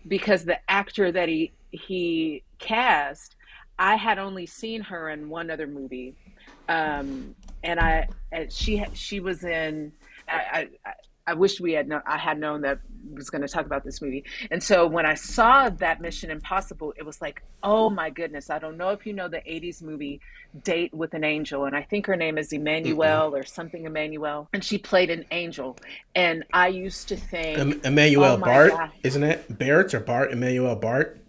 Because the actor that he cast, I had only seen her in one other movie, and she was in. I wish I had known that I was going to talk about this movie. And so when I saw that Mission Impossible, it was like, oh my goodness! I don't know if you know the '80s movie Date with an Angel, and I think her name is Mm-mm. Emmanuel or something Emmanuel, and she played an angel. And I used to think, oh Emmanuel my Bart, God. isn't it? Barrett or Bart? Emmanuel Bart.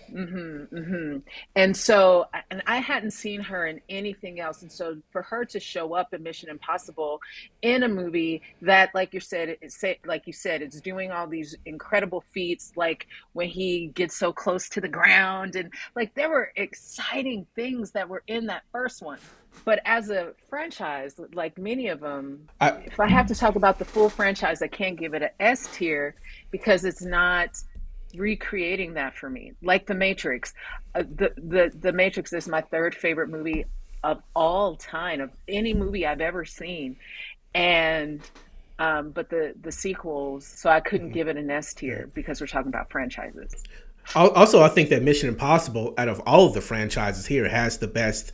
And so, and I hadn't seen her in anything else. And so for her to show up in Mission Impossible in a movie that, like you said, it's doing all these incredible feats, like when he gets so close to the ground, and like there were exciting things that were in that first one. But as a franchise, like many of them, I if I have to talk about the full franchise, I can't give it an S tier because it's not recreating that for me. Like The Matrix, the Matrix is my third favorite movie of all time, of any movie I've ever seen, and but the sequels, so I couldn't give it an S yeah. tier because we're talking about franchises. Also, I think that Mission Impossible, out of all of the franchises here, has the best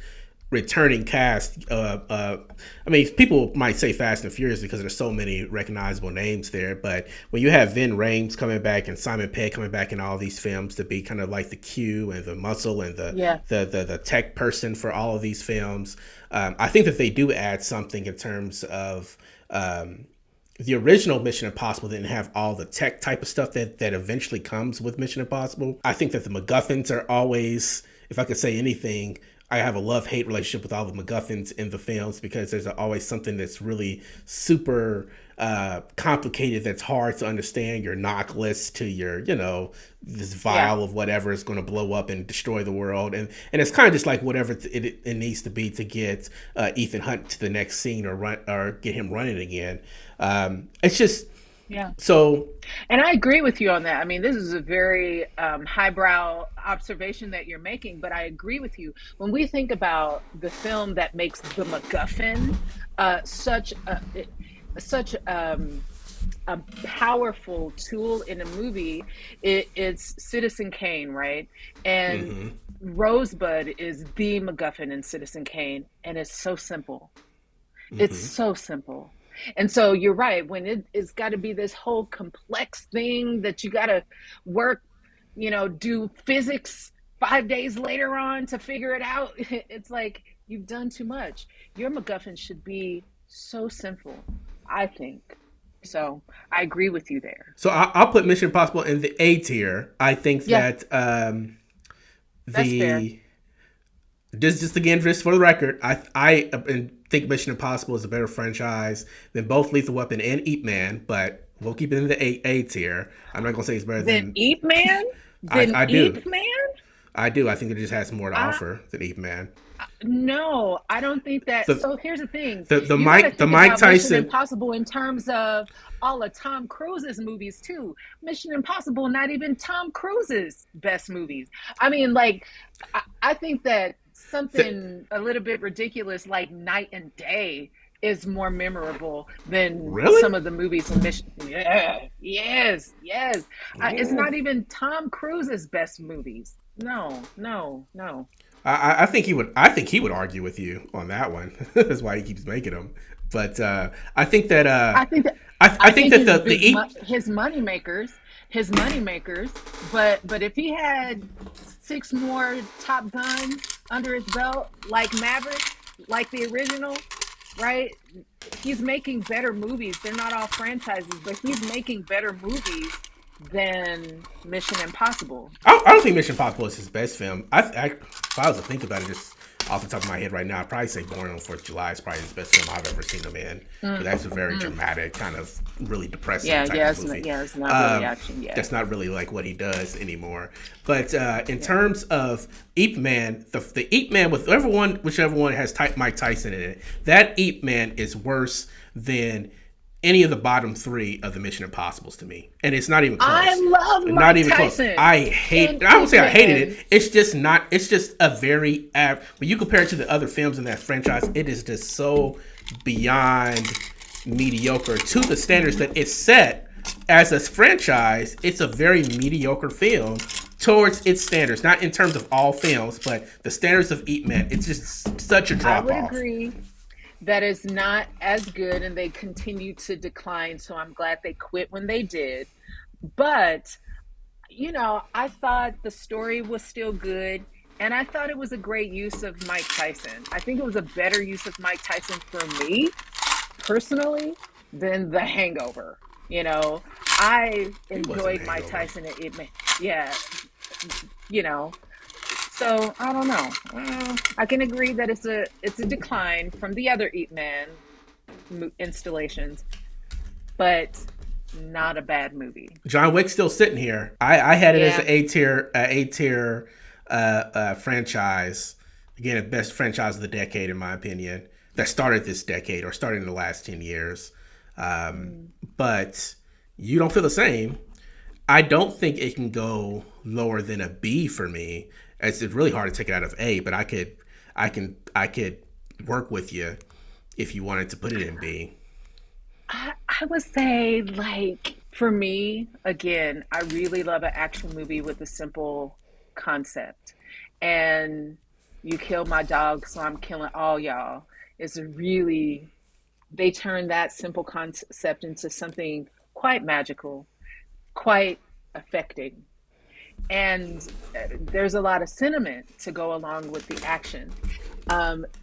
returning cast. I mean, people might say Fast and Furious because there's so many recognizable names there. But when you have Vin Rames coming back and Simon Pegg coming back in all these films to be kind of like the Q and the muscle and the tech person for all of these films, I think that they do add something in terms of. The original Mission Impossible didn't have all the tech type of stuff that eventually comes with Mission Impossible. I think that the MacGuffins are always, if I could say anything, I have a love-hate relationship with all the MacGuffins in the films because there's always something that's really super complicated that's hard to understand. Your knock list to your, this vial of whatever is going to blow up and destroy the world. And it's kind of just like whatever it needs to be to get Ethan Hunt to the next scene or get him running again. It's just... Yeah. So, and I agree with you on that. I mean, this is a very highbrow observation that you're making, but I agree with you. When we think about the film that makes the MacGuffin such a powerful tool in a movie, it's Citizen Kane, right? And Rosebud is the MacGuffin in Citizen Kane, and it's so simple. It's so simple. And so you're right, when it's got to be this whole complex thing that you got to work, do physics 5 days later on to figure it out. It's like, you've done too much. Your MacGuffin should be so simple, I think. So I agree with you there. So I'll put Mission Impossible in the A tier. I think that That's fair. Just again, just for the record, I think Mission Impossible is a better franchise than both Lethal Weapon and Ip Man, but we'll keep it in the A tier. I'm not gonna say it's better than Ip Man. I do. Ip Man. I do. I think it just has more to offer than Ip Man. No, I don't think that. So here's the thing: the Mike Tyson Mission Impossible in terms of all of Tom Cruise's movies too. Mission Impossible, not even Tom Cruise's best movies. I mean, like, I think that something a little bit ridiculous like Night and Day is more memorable than some of the movies in Mission. Yeah, yes. It's not even Tom Cruise's best movies. No. I think he would argue with you on that one. That's why he keeps making them. But I think that his money makers. But if he had 6 more Top Guns under his belt, like Maverick, like the original, right? He's making better movies. They're not all franchises, but he's making better movies than Mission Impossible. I don't think Mission Impossible is his best film. If I was to think about it, just off the top of my head right now, I'd probably say Born on 4th of July is probably his best film I've ever seen him in. That's a very dramatic, kind of really depressing type of movie. It's not really action. Yeah, that's not really like what he does anymore. But in terms of Ip Man, the Ip Man with whichever one has Mike Tyson in it, that Ip Man is worse than any of the bottom 3 of the Mission Impossibles to me, and it's not even close. I love Mike not even Tyson. Close. I don't say I hated it. It's just not. It's just a very when you compare it to the other films in that franchise, it is just so beyond mediocre to the standards that it's set as a franchise. It's a very mediocre film towards its standards, not in terms of all films, but the standards of Ip Man. It's just such a drop off. I would agree that is not as good, and they continue to decline. So I'm glad they quit when they did. But, I thought the story was still good, and I thought it was a great use of Mike Tyson. I think it was a better use of Mike Tyson for me, personally, than The Hangover. I enjoyed Mike Tyson. So I don't know. I can agree that it's a decline from the other Ip Man installations, but not a bad movie. John Wick's still sitting here. I had it as an A tier franchise. Again, the best franchise of the decade, in my opinion, that started this decade or started in the last 10 years. But you don't feel the same. I don't think it can go lower than a B for me. It's really hard to take it out of A, but I could work with you if you wanted to put it in B. I would say, like, for me, again, I really love an action movie with a simple concept. And you killed my dog, so I'm killing all y'all. It's really, they turn that simple concept into something quite magical, quite affecting. And there's a lot of sentiment to go along with the action.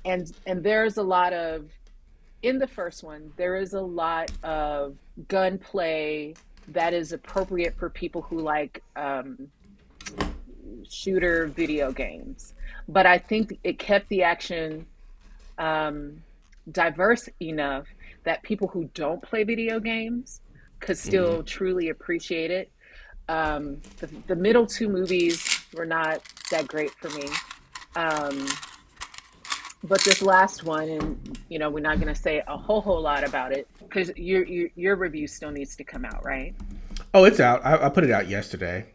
And there's a lot of, in the first one, there is a lot of gunplay that is appropriate for people who like shooter video games. But I think it kept the action diverse enough that people who don't play video games could still truly appreciate it. The middle two movies were not that great for me. Um, but this last one, and we're not going to say a whole lot about it because your review still needs to come out, right? Oh, it's out. I put it out yesterday.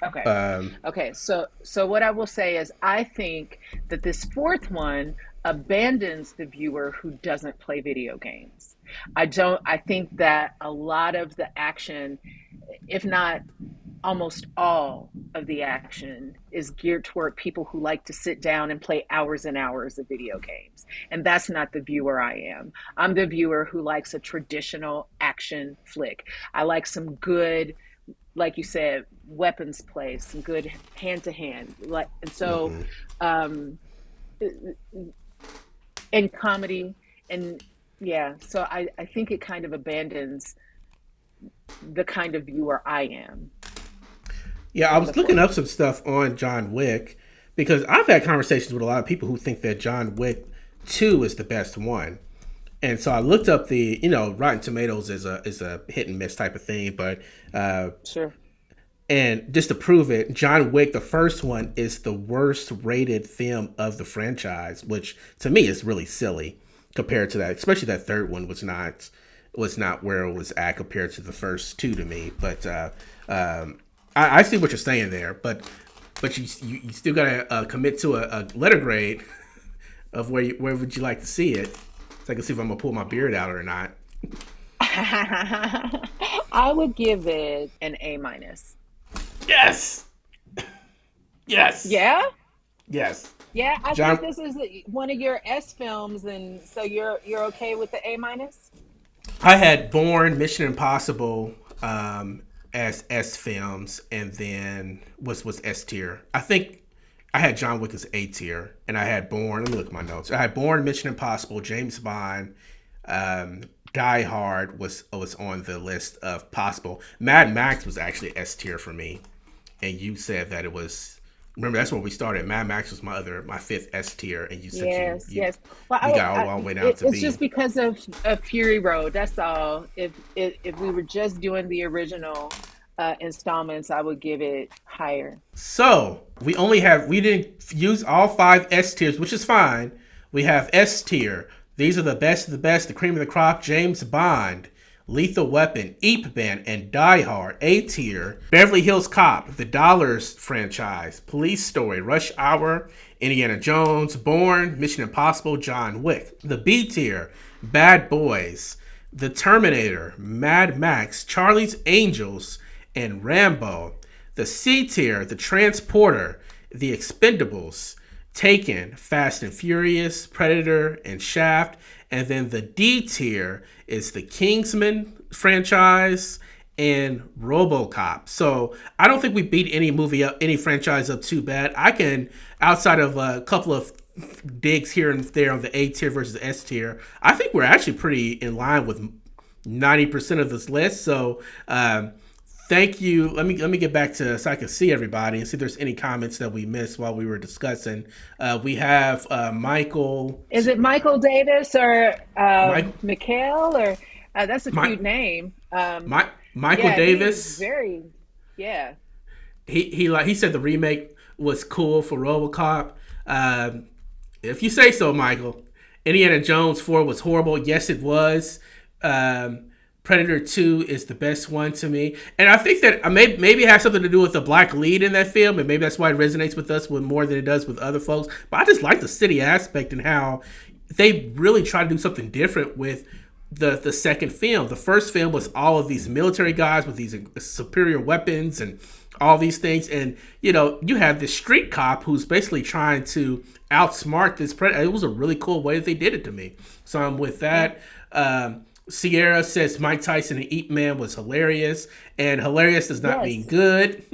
Okay. Um, Okay. So what I will say is I think that this fourth one abandons the viewer who doesn't play video games. I think that a lot of the action, if not almost all of the action, is geared toward people who like to sit down and play hours and hours of video games. And that's not the viewer I am. I'm the viewer who likes a traditional action flick. I like some good, like you said, weapons play, some good hand to hand. Like, and so, um, and comedy, and yeah, so I think it kind of abandons the kind of viewer I am yeah, I in the was looking fourth. up some stuff on John Wick because I've had conversations with a lot of people who think that John Wick 2 is the best one. And so I looked up the, Rotten Tomatoes is a hit and miss type of thing, but Sure. and just to prove it, John Wick, the first one, is the worst rated film of the franchise, which to me is really silly compared to that. Especially that third one was not where it was at compared to the first two to me. But I see what you're saying there, but you still gotta commit to a letter grade of where would you like to see it, so I can see if I'm gonna pull my beard out or not. I would give it an A minus. Yes, yes, Yeah? yes. Yeah, I think John, this is one of your S films, and so you're okay with the A minus? I had Bourne, Mission Impossible as S films, and then was S tier. I think I had John Wick as A tier, and I had Bourne. Let me look at my notes. I had Bourne, Mission Impossible, James Bond, um, Die Hard was on the list of possible. Mad Max was actually S tier for me, and you said that it was. Remember, that's where we started. Mad Max was my fifth S tier, and you said Yes, you yes. Well, you got all the way down to it's B. just because of Fury Road. That's all. If we were just doing the original installments, I would give it higher. So we didn't use all five S tiers, which is fine. We have S tier. These are the best of the best, the cream of the crop. James Bond, Lethal Weapon, Eep Band, and Die Hard. A tier. Beverly Hills Cop, The Dollars franchise, Police Story, Rush Hour, Indiana Jones, Bourne, Mission Impossible, John Wick. The B tier. Bad Boys, The Terminator, Mad Max, Charlie's Angels, and Rambo. The C tier, The Transporter, The Expendables, Taken, Fast and Furious, Predator, and Shaft. And then the D tier is the Kingsmen franchise and RoboCop. So I don't think we beat any franchise up too bad. I can, outside of a couple of digs here and there on the A tier versus S tier, I think we're actually pretty in line with 90% of this list. So thank you. Let me get back to so I can see everybody and see if there's any comments that we missed while we were discussing. We have Michael. Is it Michael Davis or Mike, Mikhail or that's a Mike, cute name. Michael Yeah, he's Davis. very yeah. He said the remake was cool for RoboCop. If you say so, Michael. Indiana Jones 4 was horrible. Yes, it was. Predator 2 is the best one to me. And I think that maybe it has something to do with the black lead in that film, and maybe that's why it resonates with us more than it does with other folks. But I just like the city aspect and how they really try to do something different with the second film. The first film was all of these military guys with these superior weapons and all these things. And, you know, you have this street cop who's basically trying to outsmart this predator. It was a really cool way that they did it to me. So I'm with that. Sierra says Mike Tyson and Ip Man was hilarious, and hilarious does not mean good.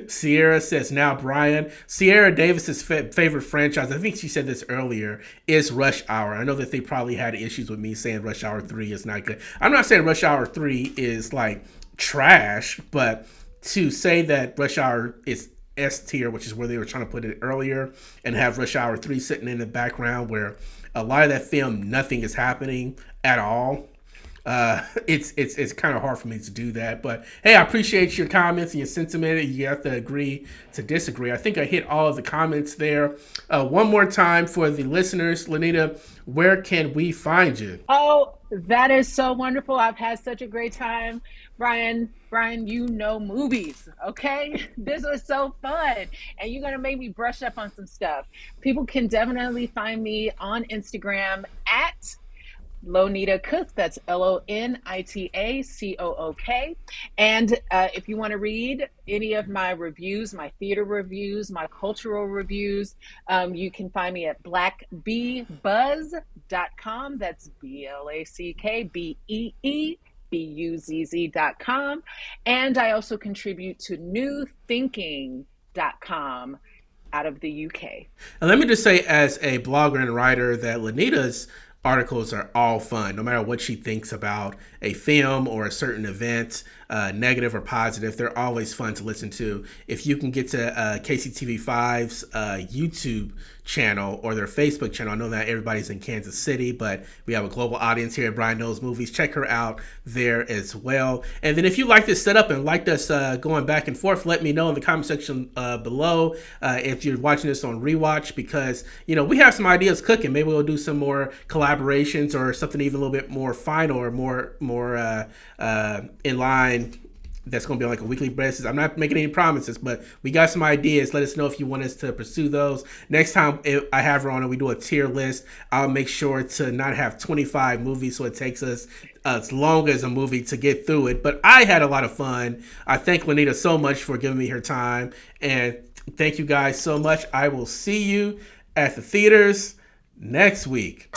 Sierra says now Brian. Sierra Davis's favorite franchise, I think she said this earlier, is Rush Hour. I know that they probably had issues with me saying Rush Hour 3 is not good. I'm not saying Rush Hour 3 is like trash, but to say that Rush Hour is S tier, which is where they were trying to put it earlier, and have Rush Hour 3 sitting in the background where a lot of that film, nothing is happening at all. It's kind of hard for me to do that, but hey, I appreciate your comments and your sentiment. You have to agree to disagree. I think I hit all of the comments there. One more time for the listeners, Lanita, where can we find you? Oh, that is so wonderful. I've had such a great time. Brian, you know movies, okay? This was so fun. And you're going to make me brush up on some stuff. People can definitely find me on Instagram at Lonita Cook. That's LONITACOOK. And if you want to read any of my reviews, my theater reviews, my cultural reviews, you can find me at blackbbuzz.com. That's BLACKBEEBUZZ.com. And I also contribute to newthinking.com out of the UK. And let me just say, as a blogger and writer, that Lanita's articles are all fun, no matter what she thinks about a film or a certain event, negative or positive. They're always fun to listen to. If you can get to KCTV5's YouTube channel or their Facebook channel, I know that everybody's in Kansas City, but we have a global audience here at Brian Knows Movies. Check her out there as well. And then if you like this setup and liked us going back and forth, let me know in the comment section below if you're watching this on rewatch, because, you know, we have some ideas cooking. Maybe we'll do some more collaborations or something even a little bit more final or more in line. That's going to be on like a weekly basis. I'm not making any promises, but we got some ideas. Let us know if you want us to pursue those. Next time I have her on and we do a tier list, I'll make sure to not have 25 movies so it takes us as long as a movie to get through it. But I had a lot of fun. I thank Lanita so much for giving me her time. And thank you guys so much. I will see you at the theaters next week.